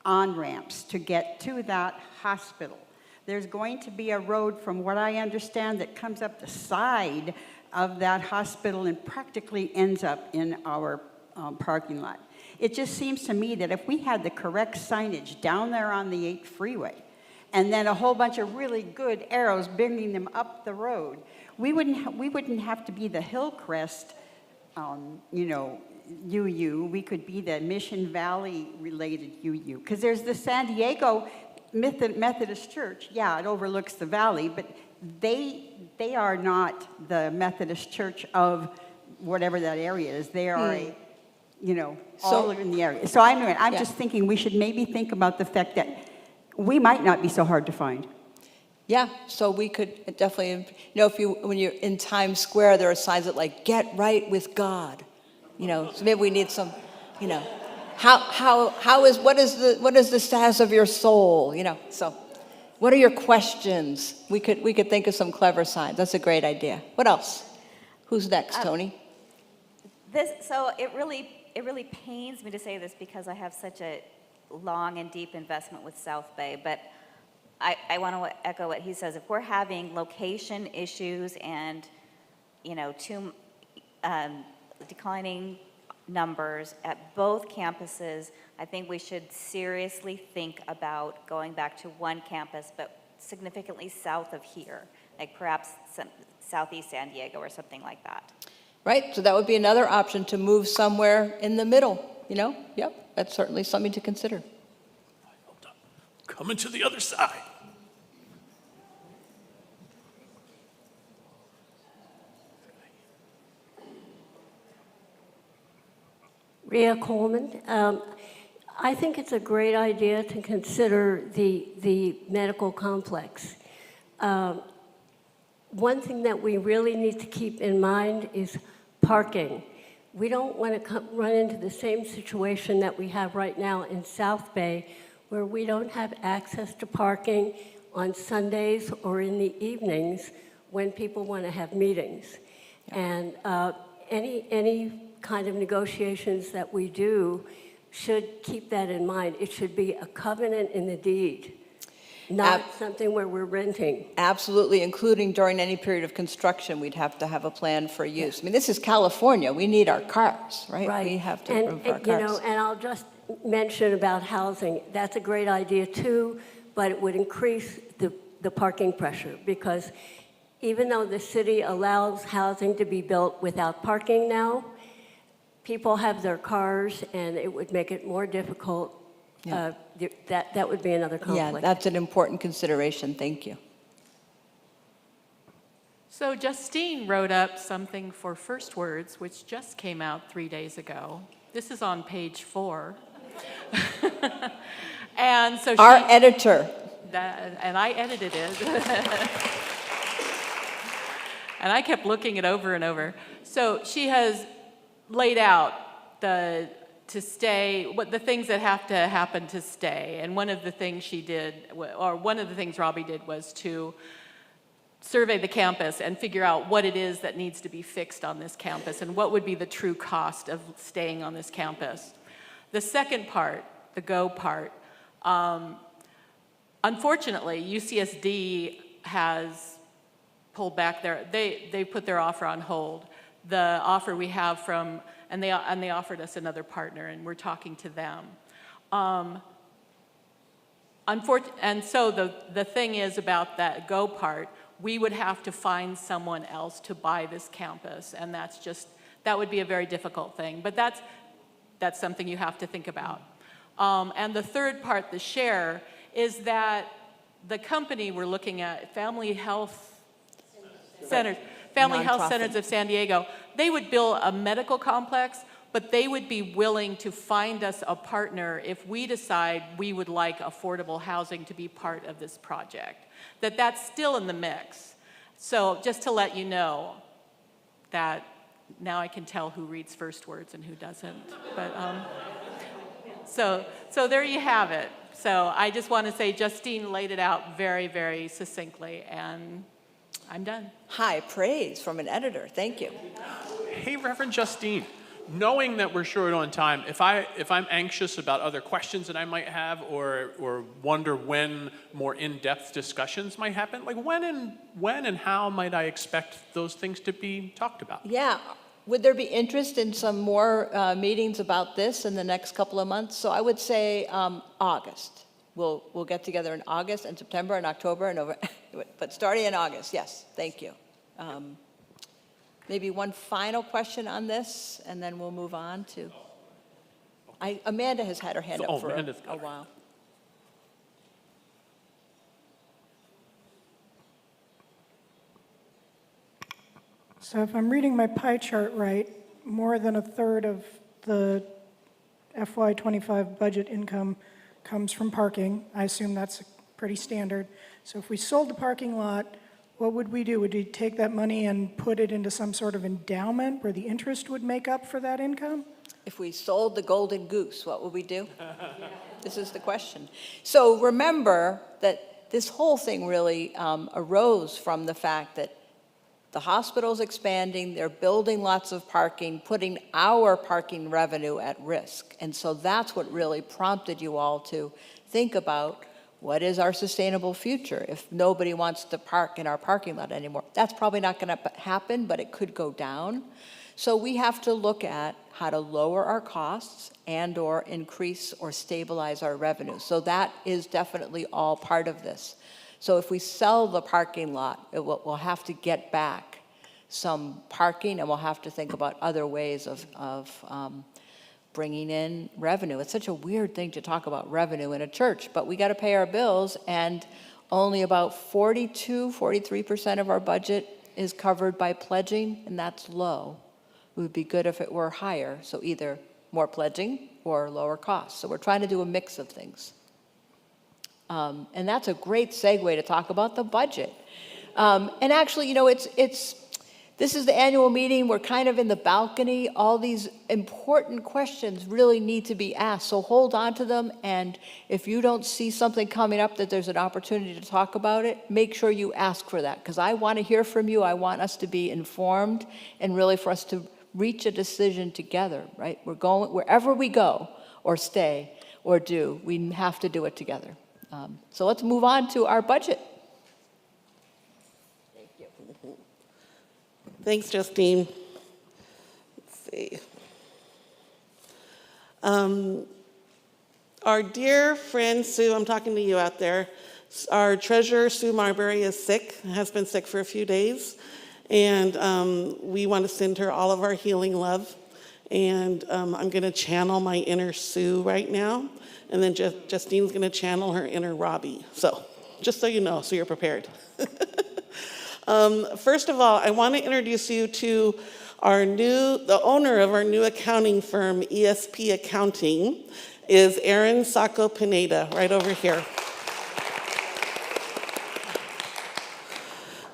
on-ramps to get to that hospital. There's going to be a road, from what I understand, that comes up the side of that hospital and practically ends up in our parking lot. It just seems to me that if we had the correct signage down there on the 8 freeway, and then a whole bunch of really good arrows bringing them up the road, we wouldn't have to be the Hillcrest, UU. We could be the Mission Valley related UU, because there's the San Diego Methodist Church. Yeah, it overlooks the valley, but they are not the Methodist Church of whatever that area is. They are all in the area. So I'm just thinking we should maybe think about the fact that we might not be so hard to find. Yeah, so we could definitely, when you're in Times Square, there are signs that like, get right with God. So maybe we need some, what is the status of your soul? So what are your questions? We could think of some clever signs. That's a great idea. What else? Who's next, Tony? So it really pains me to say this because I have such a long and deep investment with South Bay, but I want to echo what he says. If we're having location issues and, declining numbers at both campuses, I think we should seriously think about going back to one campus, but significantly south of here, like perhaps southeast San Diego or something like that. Right, so that would be another option, to move somewhere in the middle, Yep, that's certainly something to consider. Coming to the other side. Rhea Coleman. I think it's a great idea to consider the medical complex. One thing that we really need to keep in mind is parking. We don't want to run into the same situation that we have right now in South Bay, where we don't have access to parking on Sundays or in the evenings when people want to have meetings. And any kind of negotiations that we do should keep that in mind. It should be a covenant in the deed, not something where we're renting. Absolutely, including during any period of construction, we'd have to have a plan for use. I mean, this is California. We need our cars, right? Right. We have to improve our cars. And I'll just mention about housing. That's a great idea too, but it would increase the the parking pressure, because even though the city allows housing to be built without parking now, people have their cars, and it would make it more difficult. Yeah. That would be another conflict. Yeah, that's an important consideration. Thank you. So Justine wrote up something for First Words, which just came out 3 days ago. This is on page 4. And so Our editor. And I edited it. And I kept looking it over and over. So she has laid out the things that have to happen to stay. And one of the things she did, or one of the things Robbie did, was to survey the campus and figure out what it is that needs to be fixed on this campus and what would be the true cost of staying on this campus. The second part, the go part, unfortunately, UCSD has pulled back they put their offer on hold. The offer we have and they offered us another partner, and we're talking to them. And so the thing is about that go part, we would have to find someone else to buy this campus, and that would be a very difficult thing. But that's something you have to think about. And the third part, the share, is that the company we're looking at, Family Health Centers of San Diego, they would build a medical complex, but they would be willing to find us a partner if we decide we would like affordable housing to be part of this project. That's still in the mix. So just to let you know that now I can tell who reads First Words and who doesn't. But so there you have it. So I just want to say Justine laid it out very, very succinctly, and I'm done. High praise from an editor. Thank you. Hey, Reverend Justine, knowing that we're short on time, if I'm anxious about other questions that I might have, or wonder when more in-depth discussions might happen, like when and how might I expect those things to be talked about? Yeah. Would there be interest in some more meetings about this in the next couple of months? So I would say August. We'll get together in August and September and October and November, but starting in August, yes, thank you. Maybe one final question on this, and then we'll move on to, Amanda has had her hand up for a while. So if I'm reading my pie chart right, more than a third of the FY25 budget income comes from parking. I assume that's pretty standard. So if we sold the parking lot, what would we do? Would we take that money and put it into some sort of endowment where the interest would make up for that income? If we sold the golden goose, what would we do? This is the question. So remember that this whole thing really arose from the fact that the hospital's expanding, they're building lots of parking, putting our parking revenue at risk. And so that's what really prompted you all to think about what is our sustainable future if nobody wants to park in our parking lot anymore. That's probably not going to happen, but it could go down. So we have to look at how to lower our costs and or increase or stabilize our revenue. So that is definitely all part of this. So if we sell the parking lot, we'll have to get back some parking, and we'll have to think about other ways of bringing in revenue. It's such a weird thing to talk about revenue in a church, but we got to pay our bills, and only about 43% of our budget is covered by pledging, and that's low. It would be good if it were higher, so either more pledging or lower costs. So we're trying to do a mix of things. And that's a great segue to talk about the budget. And actually, you know, this is the annual meeting. We're kind of in the balcony. All these important questions really need to be asked. So hold on to them. And if you don't see something coming up that there's an opportunity to talk about it, make sure you ask for that. Because I want to hear from you. I want us to be informed and really for us to reach a decision together, right? We're going, wherever we go or stay or do, we have to do it together. So let's move on to our budget. Thank you. Thanks, Justine. Let's see. Our dear friend Sue, I'm talking to you out there. Our treasurer, Sue Marbury, is sick, has been sick for a few days, and we want to send her all of our healing love. And I'm going to channel my inner Sue right now, and then Justine's going to channel her inner Robbie. So, just so you know, so you're prepared. First of all, I want to introduce you to the owner of our new accounting firm, ESP Accounting, is Erin Sacco Pineda, right over here.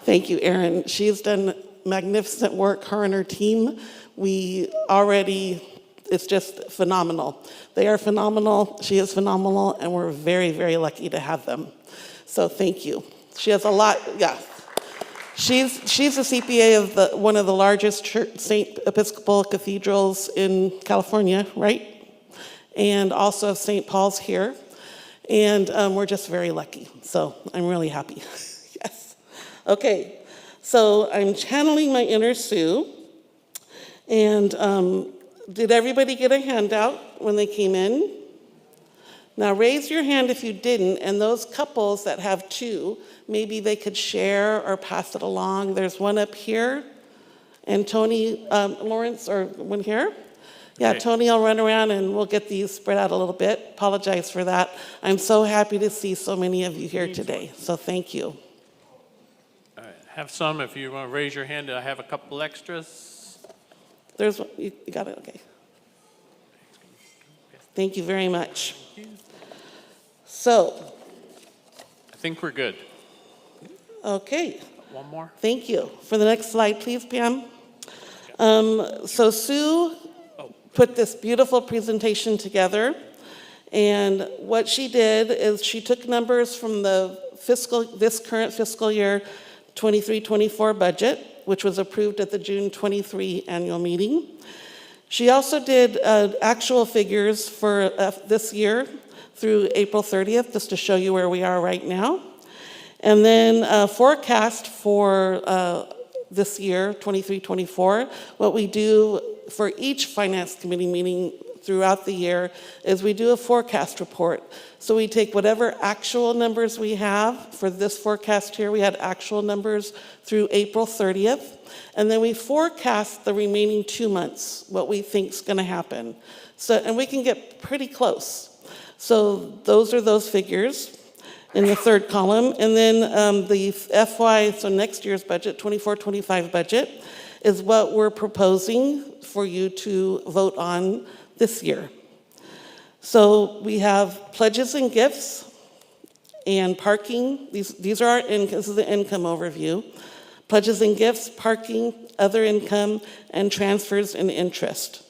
Thank you, Erin. She's done magnificent work, her and her team. It's just phenomenal. They are phenomenal, she is phenomenal, and we're very, very lucky to have them. So thank you. She has a lot, yeah. She's a CPA of one of the largest St. Episcopal cathedrals in California, right? And also of St. Paul's here. And we're just very lucky. So I'm really happy. Yes. Okay. So I'm channeling my inner Sue. And did everybody get a handout when they came in? Now raise your hand if you didn't, and those couples that have two, maybe they could share or pass it along. There's one up here, and Tony Lawrence, or one here. Yeah, Okay. Tony, I'll run around and we'll get these spread out a little bit. Apologize for that. I'm so happy to see so many of you here today, so thank you. All right, have some, if you want to raise your hand, I have a couple extras. There's one, you got it, okay. Thank you very much. So, I think we're good. okay. One more? Thank you. For the next slide, please, Pam. So Sue put this beautiful presentation together, and what she did is she took numbers from this current fiscal year 23-24 budget, which was approved at the June 23 annual meeting. She also did actual figures for this year through April 30th, just to show you where we are right now. And then forecast for this year, 23-24, what we do for each finance committee meeting throughout the year is we do a forecast report. So we take whatever actual numbers we have. For this forecast here, we had actual numbers through April 30th. And then we forecast the remaining 2 months, what we think is going to happen. So, and we can get pretty close. So those are those figures in the third column. And then the FY, so next year's budget, 24-25 budget, is what we're proposing for you to vote on this year. So we have pledges and gifts and parking. These are this is the income overview. Pledges and gifts, parking, other income, and transfers and interest.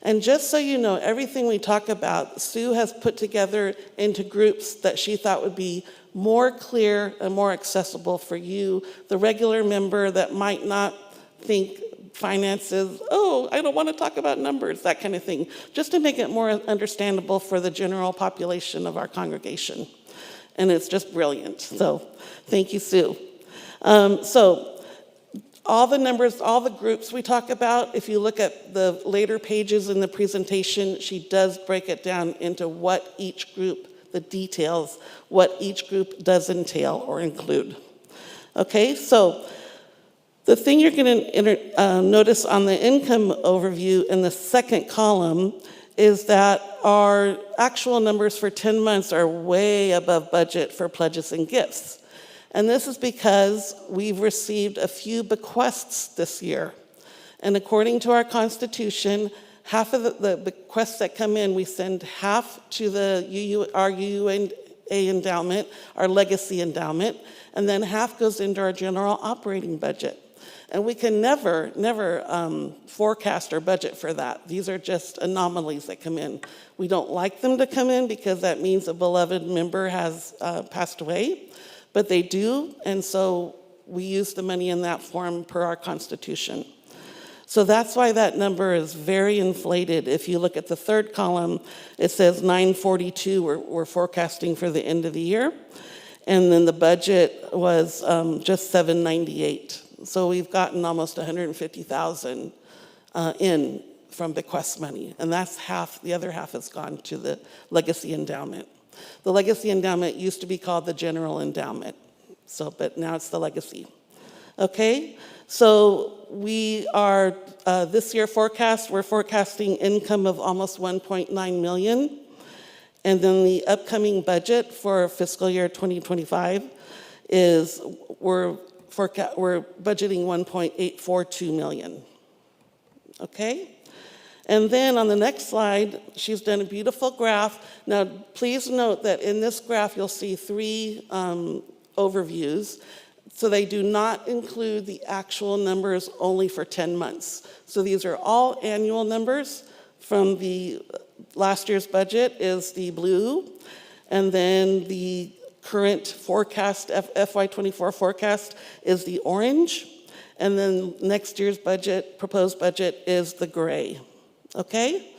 And just so you know, everything we talk about, Sue has put together into groups that she thought would be more clear and more accessible for you, the regular member that might not think finances, oh, I don't want to talk about numbers, that kind of thing, just to make it more understandable for the general population of our congregation. And it's just brilliant. So thank you, Sue. So all the numbers, all the groups we talk about, if you look at the later pages in the presentation, she does break it down into what each group, the details, what each group does entail or include. Okay, so the thing you're going to notice on the income overview in the second column is that our actual numbers for 10 months are way above budget for pledges and gifts. And this is because we've received a few bequests this year. And according to our Constitution, half of the bequests that come in, we send half to our UUA endowment, our legacy endowment, and then half goes into our general operating budget. And we can never forecast or budget for that. These are just anomalies that come in. We don't like them to come in because that means a beloved member has passed away. But they do, and so we use the money in that form per our Constitution. So that's why that number is very inflated. If you look at the third column, it says 942 we're forecasting for the end of the year. And then the budget was just 798. So we've gotten almost 150,000 in from bequest money. And that's half, the other half has gone to the legacy endowment. The legacy endowment used to be called the general endowment, but now it's the legacy. Okay, so we are, this year forecast, we're forecasting income of almost 1.9 million. And then the upcoming budget for fiscal year 2025 is, we're budgeting 1.842 million. Okay? And then on the next slide, she's done a beautiful graph. Now, please note that in this graph, you'll see 3 overviews. So they do not include the actual numbers only for 10 months. So these are all annual numbers. From the last year's budget is the blue, and then the current forecast, FY24 forecast, is the orange, and then next year's budget, proposed budget, is the gray. Okay?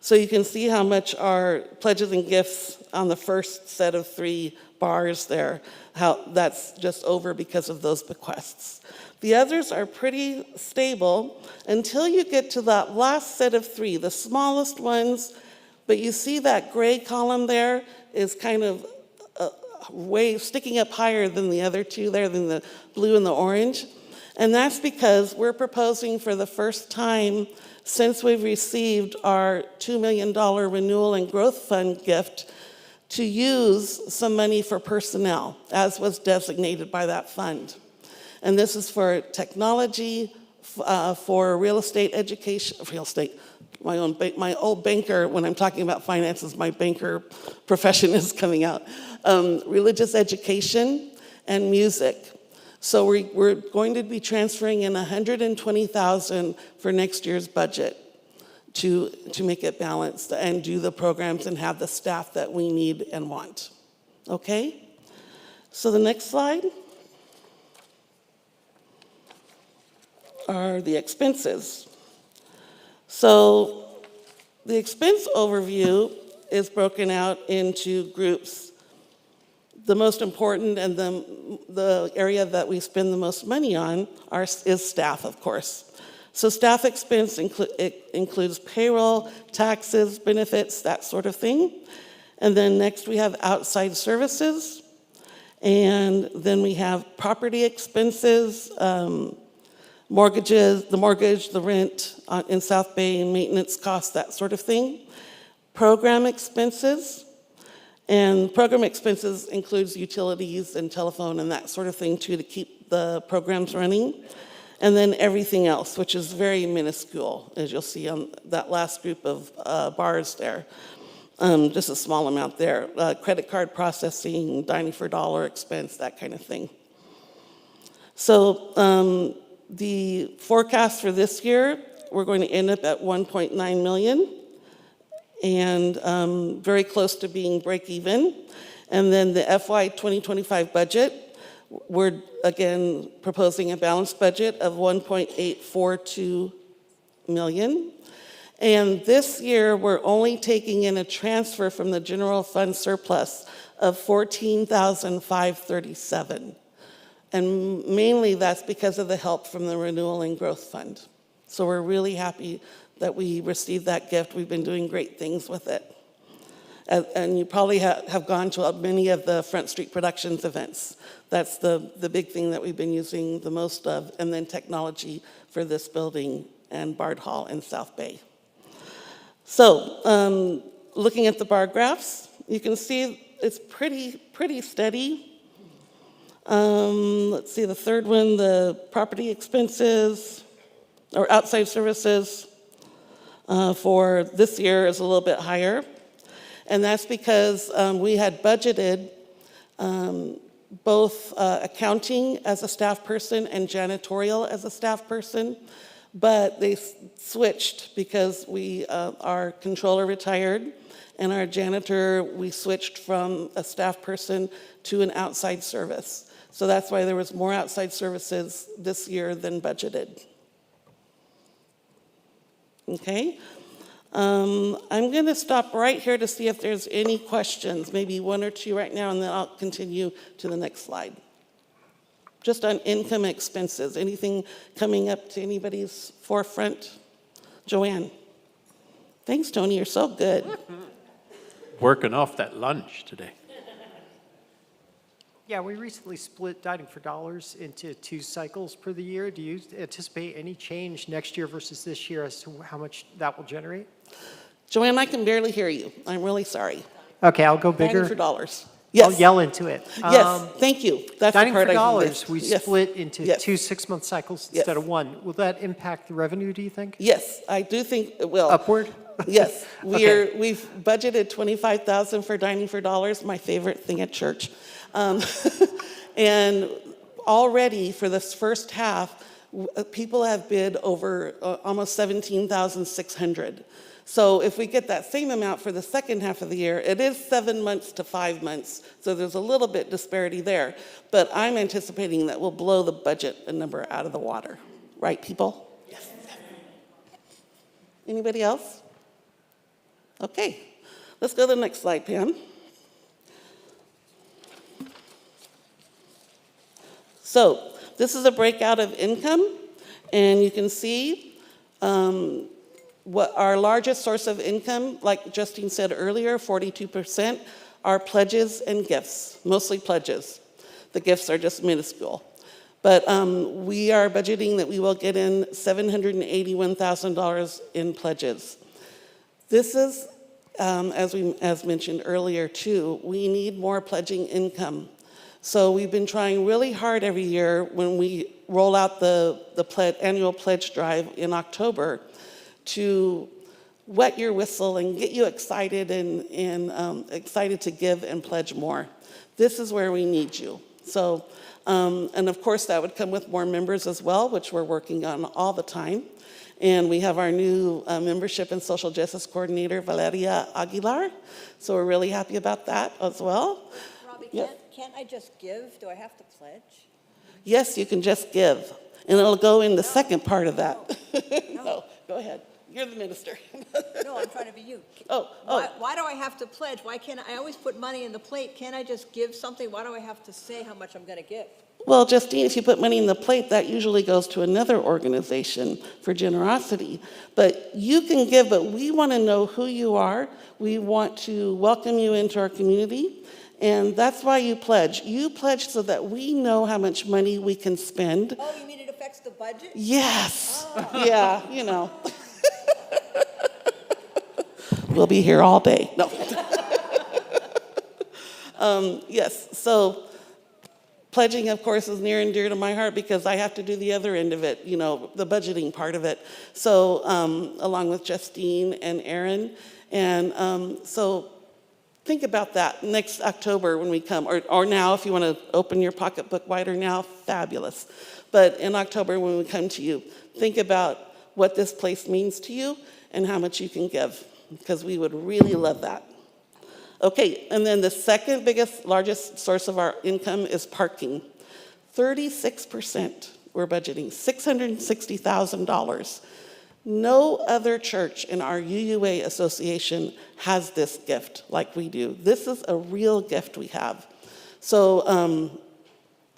So you can see how much our pledges and gifts on the first set of 3 bars there, how that's just over because of those bequests. The others are pretty stable until you get to that last set of 3, the smallest ones, but you see that gray column there is kind of way sticking up higher than the other 2 there, than the blue and the orange. And that's because we're proposing for the first time since we've received our $2 million renewal and growth fund gift to use some money for personnel, as was designated by that fund. And this is for technology, for real estate education, my old banker, when I'm talking about finances, my banker profession is coming out. Religious education and music. So we're going to be transferring in $120,000 for next year's budget to make it balanced and do the programs and have the staff that we need and want. Okay? So the next slide are the expenses. So the expense overview is broken out into groups. The most important and the area that we spend the most money on is staff, of course. So staff expense includes payroll, taxes, benefits, that sort of thing. And then next we have outside services. And then we have property expenses, mortgages, the mortgage, the rent in South Bay, maintenance costs, that sort of thing. Program expenses. And program expenses includes utilities and telephone and that sort of thing too, to keep the programs running. And then everything else, which is very minuscule, as you'll see on that last group of bars there. Just a small amount there. Credit card processing, dining for dollar expense, that kind of thing. So the forecast for this year, we're going to end up at 1.9 million. And very close to being break even. And then the FY 2025 budget, we're again proposing a balanced budget of 1.842 million. And this year, we're only taking in a transfer from the general fund surplus of 14,537. And mainly that's because of the help from the Renewal and Growth Fund. So we're really happy that we received that gift. We've been doing great things with it. And you probably have gone to many of the Front Street Productions events. That's the big thing that we've been using the most of, and then technology for this building and Bard Hall in South Bay. So looking at the bar graphs, you can see it's pretty steady. Let's see, the third one, the property expenses or outside services, for this year is a little bit higher. And that's because we had budgeted both accounting as a staff person and janitorial as a staff person, but they switched because our controller retired and our janitor, we switched from a staff person to an outside service. So that's why there was more outside services this year than budgeted. Okay, I'm going to stop right here to see if there's any questions, maybe 1 or 2 right now, and then I'll continue to the next slide. Just on income expenses, anything coming up to anybody's forefront? Joanne. Thanks, Tony, you're so good. working off that lunch today. Yeah, we recently split Dining for Dollars into 2 cycles per the year. Do you anticipate any change next year versus this year as to how much that will generate? Joanne, I can barely hear you. I'm really sorry. Okay, I'll go bigger. Dining for Dollars. Yes. I'll yell into it. Yes, thank you. That's Dining the part for I Dollars, missed. we Yes. split into Yes. 2 6-month cycles Yes. instead of 1. Will that impact the revenue, do you think? Yes, I do think it will. Upward? Yes, Okay. we've budgeted $25,000 for Dining for Dollars, my favorite thing at church. And already for this first half, people have bid over almost $17,600. So if we get that same amount for the second half of the year, it is 7 months to 5 months. So there's a little bit disparity there. But I'm anticipating that we'll blow the budget number out of the water. Right, people? Yes. Anybody else? Okay, let's go to the next slide, Pam. So this is a breakout of income, and you can see what our largest source of income, like Justine said earlier, 42%, are pledges and gifts, mostly pledges. The gifts are just minuscule. But we are budgeting that we will get in $781,000 in pledges. This is, as mentioned earlier too, we need more pledging income. So we've been trying really hard every year when we roll out the annual pledge drive in October to wet your whistle and get you excited and excited to give and pledge more. This is where we need you. So, and of course that would come with more members as well, which we're working on all the time. And we have our new membership and social justice coordinator, Valeria Aguilar. So we're really happy about that as well. Robbie, Yes. can't I just give? Do I have to pledge? Yes, you can just give, and it'll go in the second part of that. No, go ahead. You're the minister. No, I'm trying to be you. Oh. Why do I have to pledge? Why can't I always put money in the plate? Can't I just give something? Why do I have to say how much I'm going to give? Well, Justine, if you put money in the plate, that usually goes to another organization for generosity. But you can give, but we want to know who you are. We want to welcome you into our community. And that's why you pledge. You pledge so that we know how much money we can spend. Oh, you mean it affects the budget? Yes. Oh. Yeah, you know. We'll be here all day. No. Yes, so pledging, of course, is near and dear to my heart because I have to do the other end of it, you know, the budgeting part of it. So along with Justine and Aaron. And so think about that next October when we come, or now if you want to open your pocketbook wider now, fabulous. But in October when we come to you, think about what this place means to you and how much you can give, because we would really love that. Okay, and then the second biggest, largest source of our income is parking. 36% we're budgeting, $660,000. No other church in our UUA association has this gift like we do. This is a real gift we have. So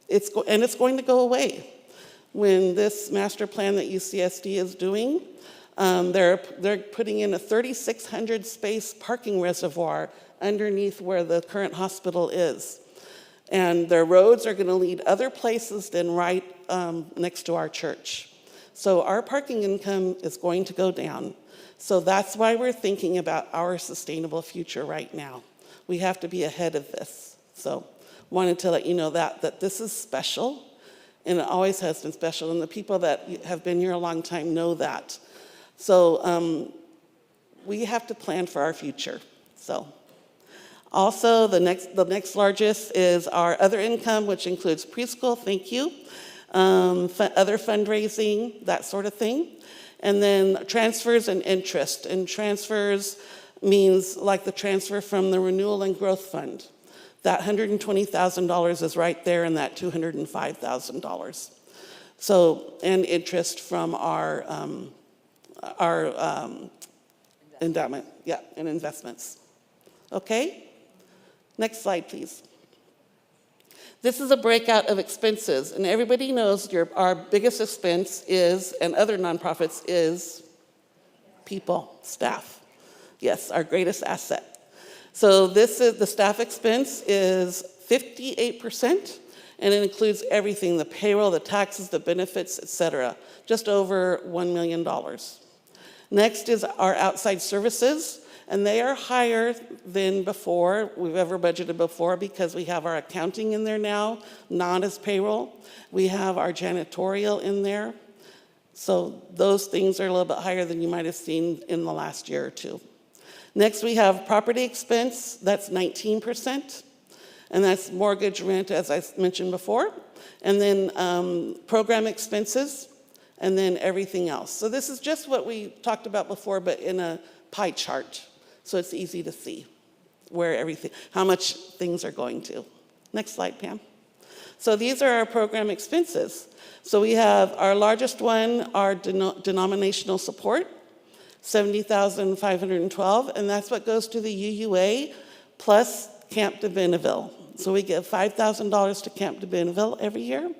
it's going to go away. When this master plan that UCSD is doing, they're putting in a 3,600 space parking reservoir underneath where the current hospital is. And their roads are going to lead other places than right next to our church. So our parking income is going to go down. So that's why we're thinking about our sustainable future right now. We have to be ahead of this. So wanted to let you know that this is special, and it always has been special. And the people that have been here a long time know that. So we have to plan for our future. So also the next largest is our other income, which includes preschool, thank you, other fundraising, that sort of thing. And then transfers and interest. And transfers means like the transfer from the Renewal and Growth Fund. That $120,000 is right there in that $205,000. So, and interest from our endowment, yeah, and investments. Okay? Next slide, please. This is a breakout of expenses, and everybody knows our biggest expense is, and other nonprofits, is people, staff. Yes, our greatest asset. So this is, the staff expense is 58%, and it includes everything, the payroll, the taxes, the benefits, et cetera, just over $1 million. Next is our outside services, and they are higher than before, we've ever budgeted before, because we have our accounting in there now, not as payroll. We have our janitorial in there. So those things are a little bit higher than you might have seen in the last year or two. Next, we have property expense, that's 19%, and that's mortgage, rent, as I mentioned before, and then program expenses, and then everything else. So this is just what we talked about before, but in a pie chart, so it's easy to see where everything, how much things are going to. Next slide, Pam. So these are our program expenses. So we have our largest one, our denominational support, $70,512, and that's what goes to the UUA plus Camp de Benneville. So we give $5,000 to Camp de Benneville every year,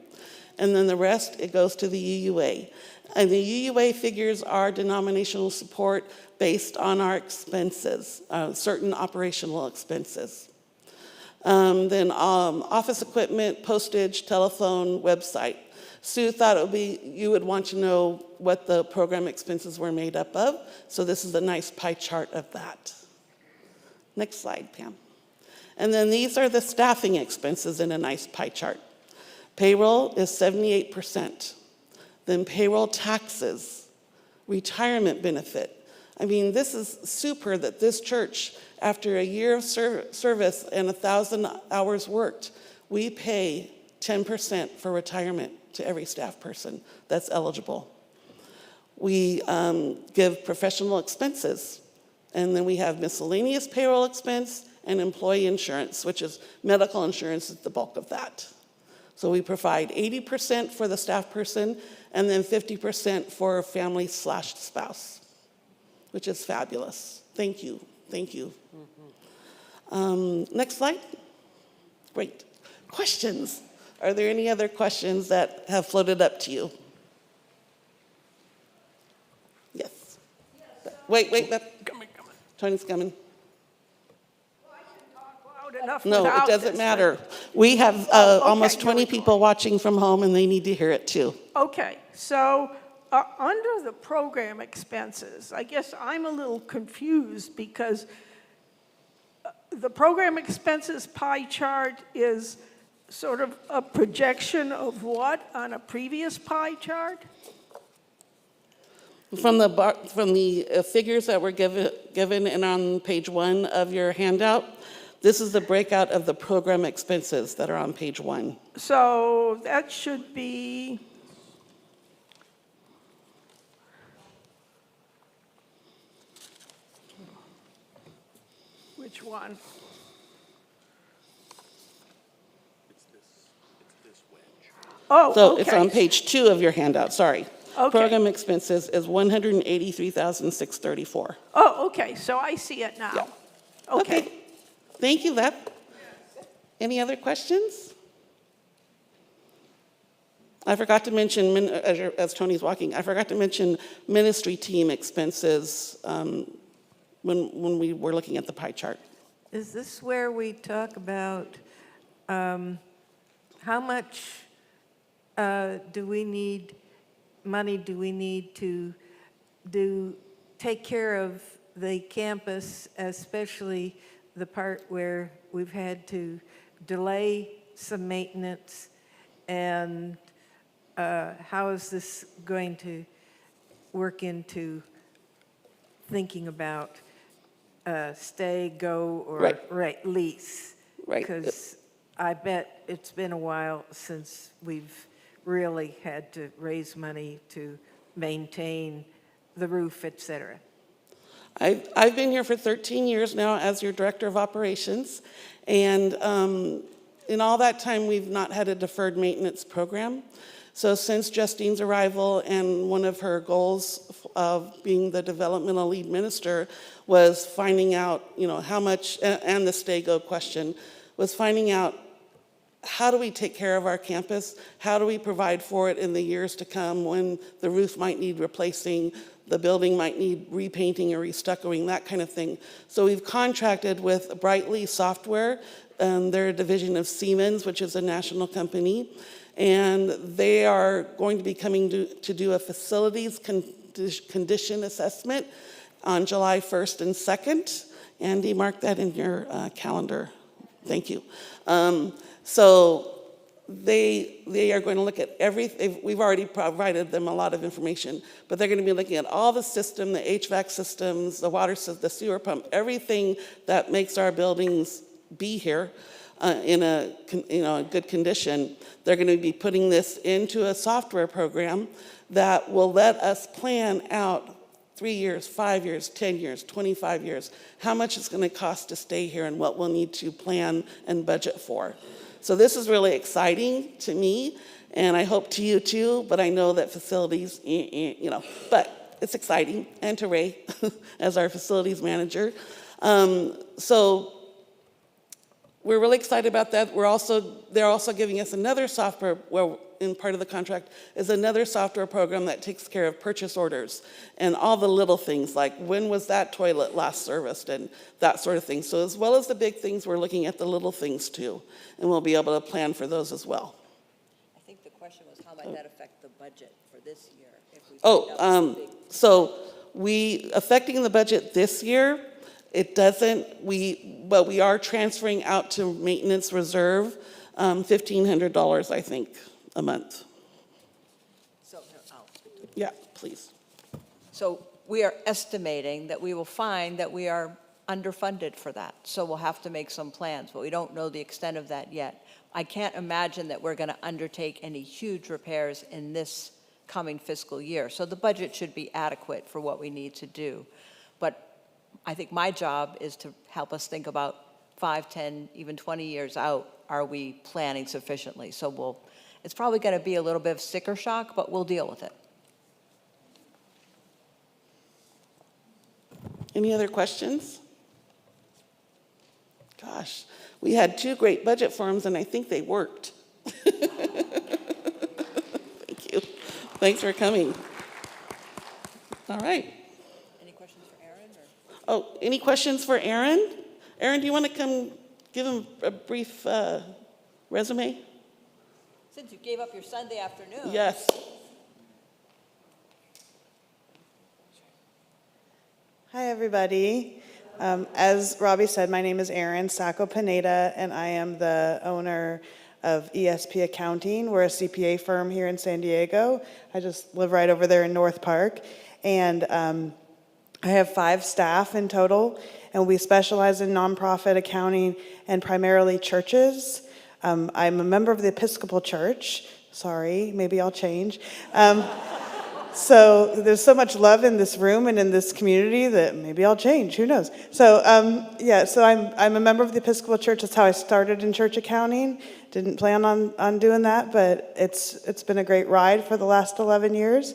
and then the rest, it goes to the UUA. And the UUA figures our denominational support based on our expenses, certain operational expenses. Then office equipment, postage, telephone, website. Sue thought it would be, you would want to know what the program expenses were made up of, so this is a nice pie chart of that. Next slide, Pam. And then these are the staffing expenses in a nice pie chart. Payroll is 78%. Then payroll taxes, retirement benefit. I mean, this is super that this church, after a year of service and 1,000 hours worked, we pay 10% for retirement to every staff person that's eligible. We give professional expenses, and then we have miscellaneous payroll expense and employee insurance, which is medical insurance is the bulk of that. So we provide 80% for the staff person and then 50% for family/spouse, which is fabulous. Thank you, thank you. Next slide. Great. Questions? Are there any other questions that have floated up to you? Yes. Wait, Tony's coming. No, it doesn't matter. We have almost 20 people watching from home, and they need to hear it too. Okay, so under the program expenses, I guess I'm a little confused because the program expenses pie chart is sort of a projection of what on a previous pie chart? From the figures that were given and on page 1 of your handout, this is the breakout of the program expenses that are on page 1. So that should be which one? Oh, so okay. It's on page 2 of your handout, sorry. Okay. Program expenses is $183,634. Oh, okay, so I see it now. Yeah. Okay. Thank you, Beth. Any other questions? I forgot to mention, as Tony's walking, I forgot to mention ministry team expenses when we were looking at the pie chart. Is this where we talk about how much money do we need to take care of the campus, especially the part where we've had to delay some maintenance, and how is this going to work into thinking about stay, go, or lease? Right. Because I bet it's been a while since we've really had to raise money to maintain the roof, et cetera. I've been here for 13 years now as your director of operations, and in all that time, we've not had a deferred maintenance program. So since Justine's arrival, and one of her goals of being the developmental lead minister was finding out, how much, and the stay-go question, was finding out how do we take care of our campus? How do we provide for it in the years to come when the roof might need replacing, the building might need repainting or restuccoing, that kind of thing. So we've contracted with Brightly Software, they're a division of Siemens, which is a national company, and they are going to be coming to do a facilities condition assessment on July 1st and 2nd. Andy, mark that in your calendar. Thank you. So they are going to look at everything. We've already provided them a lot of information, but they're going to be looking at all the system, the HVAC systems, the water system, the sewer pump, everything that makes our buildings be here in a good condition. They're going to be putting this into a software program that will let us plan out 3 years, 5 years, 10 years, 25 years, how much it's going to cost to stay here and what we'll need to plan and budget for. So this is really exciting to me, and I hope to you too, but I know that facilities, but it's exciting, and to Ray as our facilities manager. So we're really excited about that. They're also giving us another software, well, in part of the contract is another software program that takes care of purchase orders and all the little things like when was that toilet last serviced and that sort of thing. So as well as the big things, we're looking at the little things too, and we'll be able to plan for those as well. I think the question was how might that affect the budget for this year? If we So affecting the budget this year, it doesn't, but we are transferring out to maintenance reserve $1,500, I think, a month. Yeah, please. So we are estimating that we will find that we are underfunded for that. So we'll have to make some plans, but we don't know the extent of that yet. I can't imagine that we're going to undertake any huge repairs in this coming fiscal year. So the budget should be adequate for what we need to do. But I think my job is to help us think about 5, 10, even 20 years out, are we planning sufficiently? So it's probably going to be a little bit of sticker shock, but we'll deal with it. Any other questions? Gosh, we had 2 great budget forums, and I think they worked. Thank you. Thanks for coming. All right. Any questions for Aaron? Oh, any questions for Aaron? Aaron, do you want to come give him a brief resume? Since you gave up your Sunday afternoon. Yes. Hi, everybody. As Robbie said, my name is Erin Sacco-Pineda, and I am the owner of ESP Accounting. We're a CPA firm here in San Diego. I just live right over there in North Park. And I have 5 staff in total, and we specialize in nonprofit accounting and primarily churches. I'm a member of the Episcopal Church. Sorry, maybe I'll change. So there's so much love in this room and in this community that maybe I'll change, who knows? So so I'm a member of the Episcopal Church. That's how I started in church accounting. Didn't plan on doing that, but it's been a great ride for the last 11 years.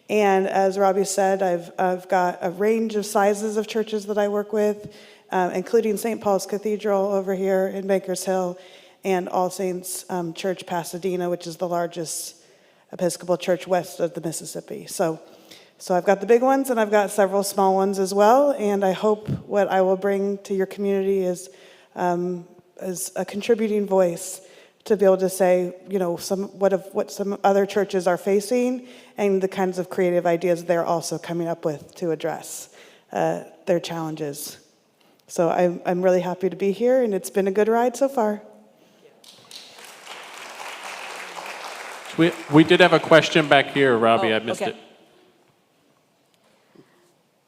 And as Robbie said, I've got a range of sizes of churches that I work with, including St. Paul's Cathedral over here in Bankers Hill, and All Saints Church Pasadena, which is the largest Episcopal church west of the Mississippi. So I've got the big ones, and I've got several small ones as well, and I hope what I will bring to your community is a contributing voice to be able to say, what some other churches are facing and the kinds of creative ideas they're also coming up with to address their challenges. So I'm really happy to be here, and it's been a good ride so far. We did have a question back here, Robbie. I missed it.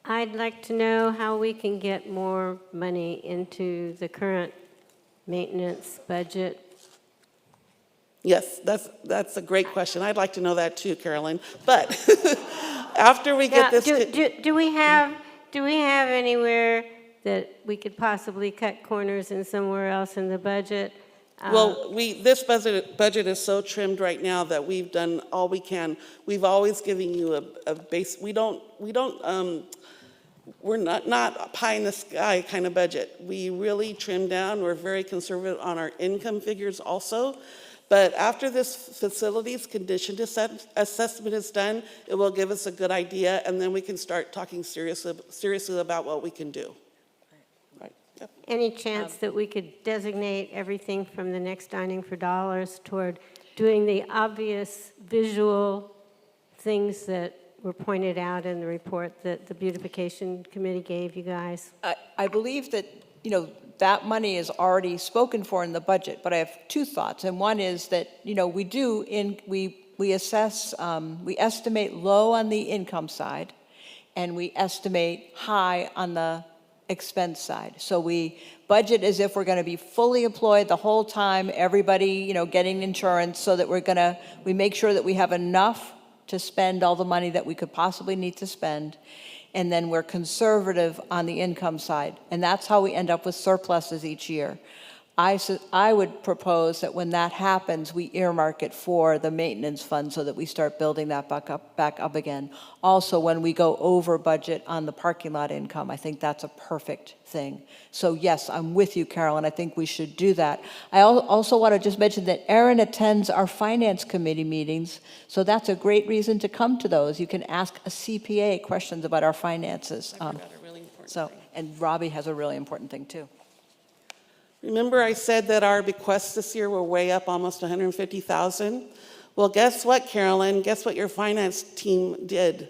I'd like to know how we can get more money into the current maintenance budget. Yes, that's a great question. I'd like to know that too, Carolyn. But after we get this... Do we have anywhere that we could possibly cut corners in somewhere else in the budget? Well, this budget is so trimmed right now that we've done all we can. We've always given you a base. We don't we're not pie in the sky kind of budget. We really trim down. We're very conservative on our income figures also. But after this facilities condition assessment is done, it will give us a good idea, and then we can start talking seriously about what we can do. Right. Yep. Any chance that we could designate everything from the next Dining for Dollars toward doing the obvious visual things that were pointed out in the report that the beautification committee gave you guys? I believe that, that money is already spoken for in the budget, but I have two thoughts. And one is that, we assess, we estimate low on the income side, and we estimate high on the expense side. So we budget as if we're going to be fully employed the whole time, everybody, getting insurance, so that we make sure that we have enough to spend all the money that we could possibly need to spend. And then we're conservative on the income side. And that's how we end up with surpluses each year. I would propose that when that happens, we earmark it for the maintenance fund so that we start building that back up again. Also, when we go over budget on the parking lot income, I think that's a perfect thing. So yes, I'm with you, Carolyn. I think we should do that. I also want to just mention that Erin attends our finance committee meetings, so that's a great reason to come to those. You can ask a CPA questions about our finances. I forgot a really important thing. And Robbie has a really important thing too. Remember I said that our bequests this year were way up, almost 150,000? Well, guess what, Carolyn? Guess what your finance team did?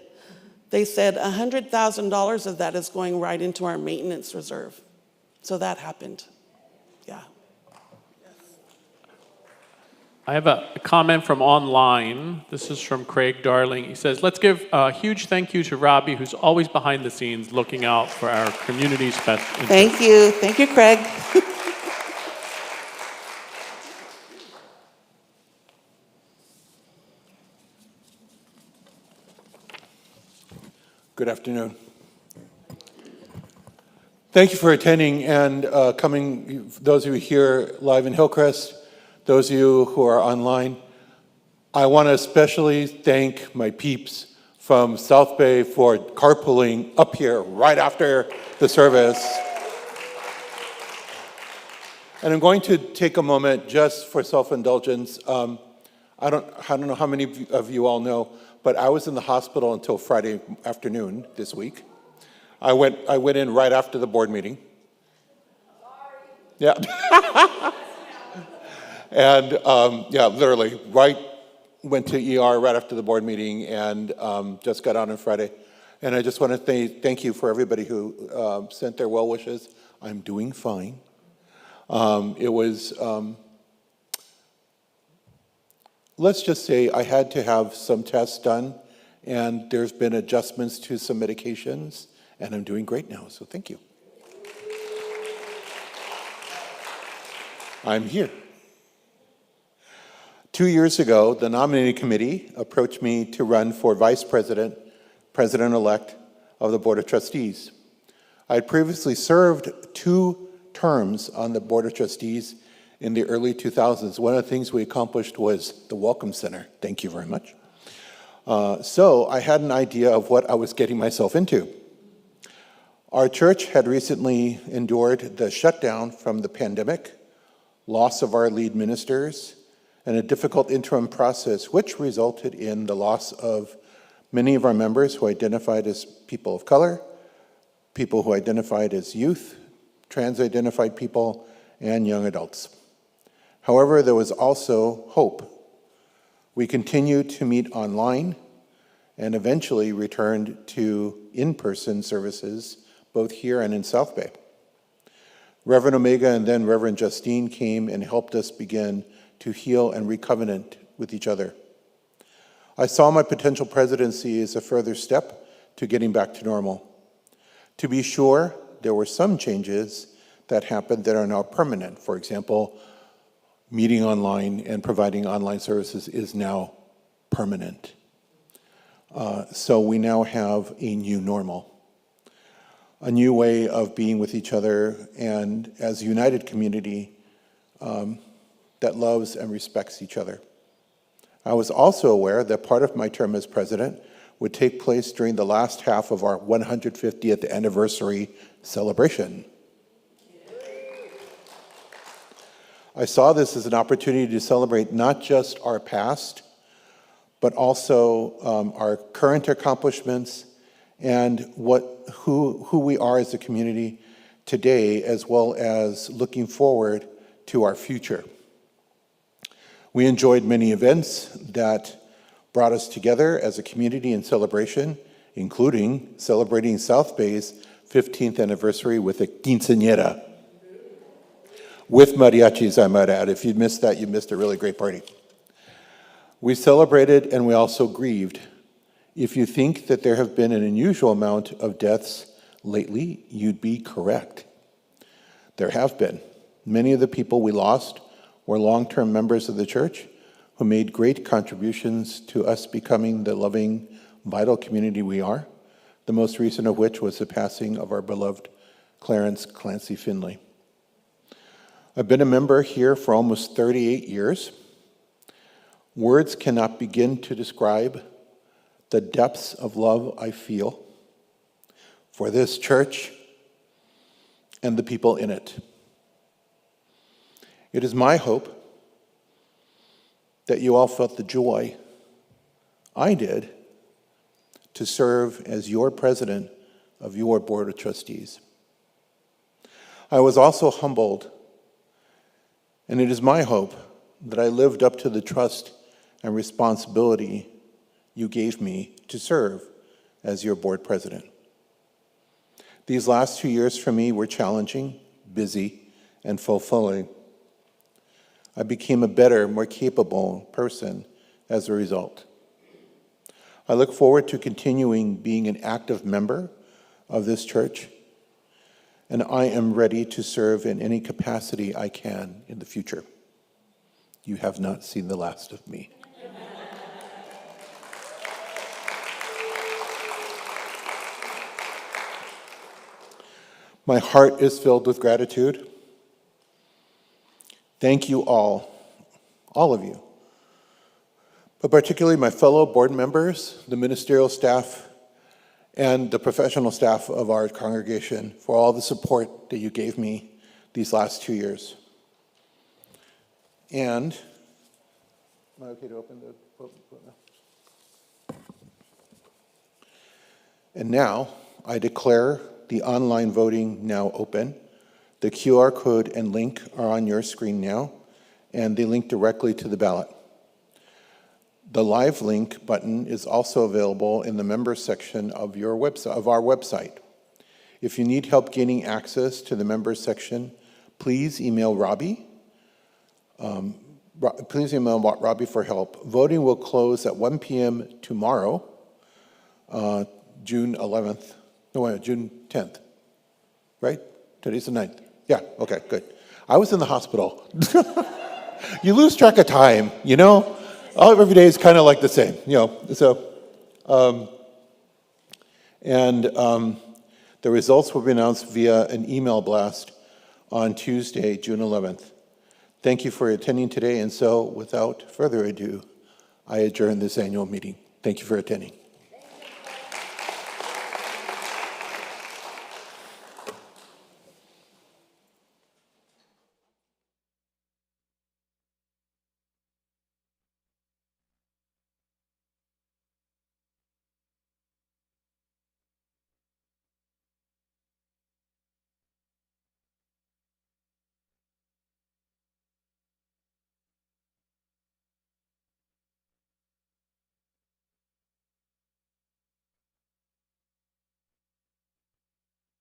They said $100,000 of that is going right into our maintenance reserve. So that happened. Yeah. I have a comment from online. This is from Craig Darling. He says, let's give a huge thank you to Robbie, who's always behind the scenes looking out for our community's best interests. Thank you. Thank you, Craig. Good afternoon. Thank you for attending and coming, those of you here live in Hillcrest, those of you who are online. I want to especially thank my peeps from South Bay for carpooling up here right after the service. And I'm going to take a moment just for self-indulgence. I don't know how many of you all know, but I was in the hospital until Friday afternoon this week. I went in right after the board meeting. Yeah. And literally, went to ER right after the board meeting and just got out on Friday. And I just want to thank you for everybody who sent their well wishes. I'm doing fine. It was, let's just say I had to have some tests done, and there's been adjustments to some medications, and I'm doing great now, so thank you. I'm here. 2 years ago, the nominating committee approached me to run for vice president, president-elect of the Board of Trustees. I had previously served 2 terms on the Board of Trustees in the early 2000s. One of the things we accomplished was the Welcome Center. Thank you very much. So I had an idea of what I was getting myself into. Our church had recently endured the shutdown from the pandemic, loss of our lead ministers, and a difficult interim process, which resulted in the loss of many of our members who identified as people of color, people who identified as youth, trans-identified people, and young adults. However, there was also hope. We continued to meet online and eventually returned to in-person services, both here and in South Bay. Reverend Omega and then Reverend Justine came and helped us begin to heal and recovenant with each other. I saw my potential presidency as a further step to getting back to normal. To be sure, there were some changes that happened that are now permanent. For example, meeting online and providing online services is now permanent. So we now have a new normal, a new way of being with each other, and as a united community that loves and respects each other. I was also aware that part of my term as president would take place during the last half of our 150th anniversary celebration. I saw this as an opportunity to celebrate not just our past, but also our current accomplishments and who we are as a community today, as well as looking forward to our future. We enjoyed many events that brought us together as a community in celebration, including celebrating South Bay's 15th anniversary with a quinceañera. With mariachis, I might add. If you missed that, you missed a really great party. We celebrated and we also grieved. If you think that there have been an unusual amount of deaths lately, you'd be correct. There have been. Many of the people we lost were long-term members of the church who made great contributions to us becoming the loving, vital community we are, the most recent of which was the passing of our beloved Clarence Clancy Finley. I've been a member here for almost 38 years. Words cannot begin to describe the depths of love I feel for this church and the people in it. It is my hope that you all felt the joy I did to serve as your president of your Board of Trustees. I was also humbled, and it is my hope that I lived up to the trust and responsibility you gave me to serve as your board president. These last 2 years for me were challenging, busy, and fulfilling. I became a better, more capable person as a result. I look forward to continuing being an active member of this church, and I am ready to serve in any capacity I can in the future. You have not seen the last of me. My heart is filled with gratitude. Thank you all of you, but particularly my fellow board members, the ministerial staff, and the professional staff of our congregation for all the support that you gave me these last 2 years. And, am I okay to open the vote now? And now, I declare the online voting now open. The QR code and link are on your screen now, and they link directly to the ballot. The live link button is also available in the members section of our website. If you need help gaining access to the members section, please email Robbie. Please email Robbie for help. Voting will close at 1 p.m. tomorrow, June 10th, right? Today's the 9th. Yeah, okay, good. I was in the hospital. You lose track of time, you know? Every day is kind of like the same, you know? So, the results will be announced via an email blast on Tuesday, June 11th. Thank you for attending today, and so without further ado, I adjourn this annual meeting. Thank you for attending.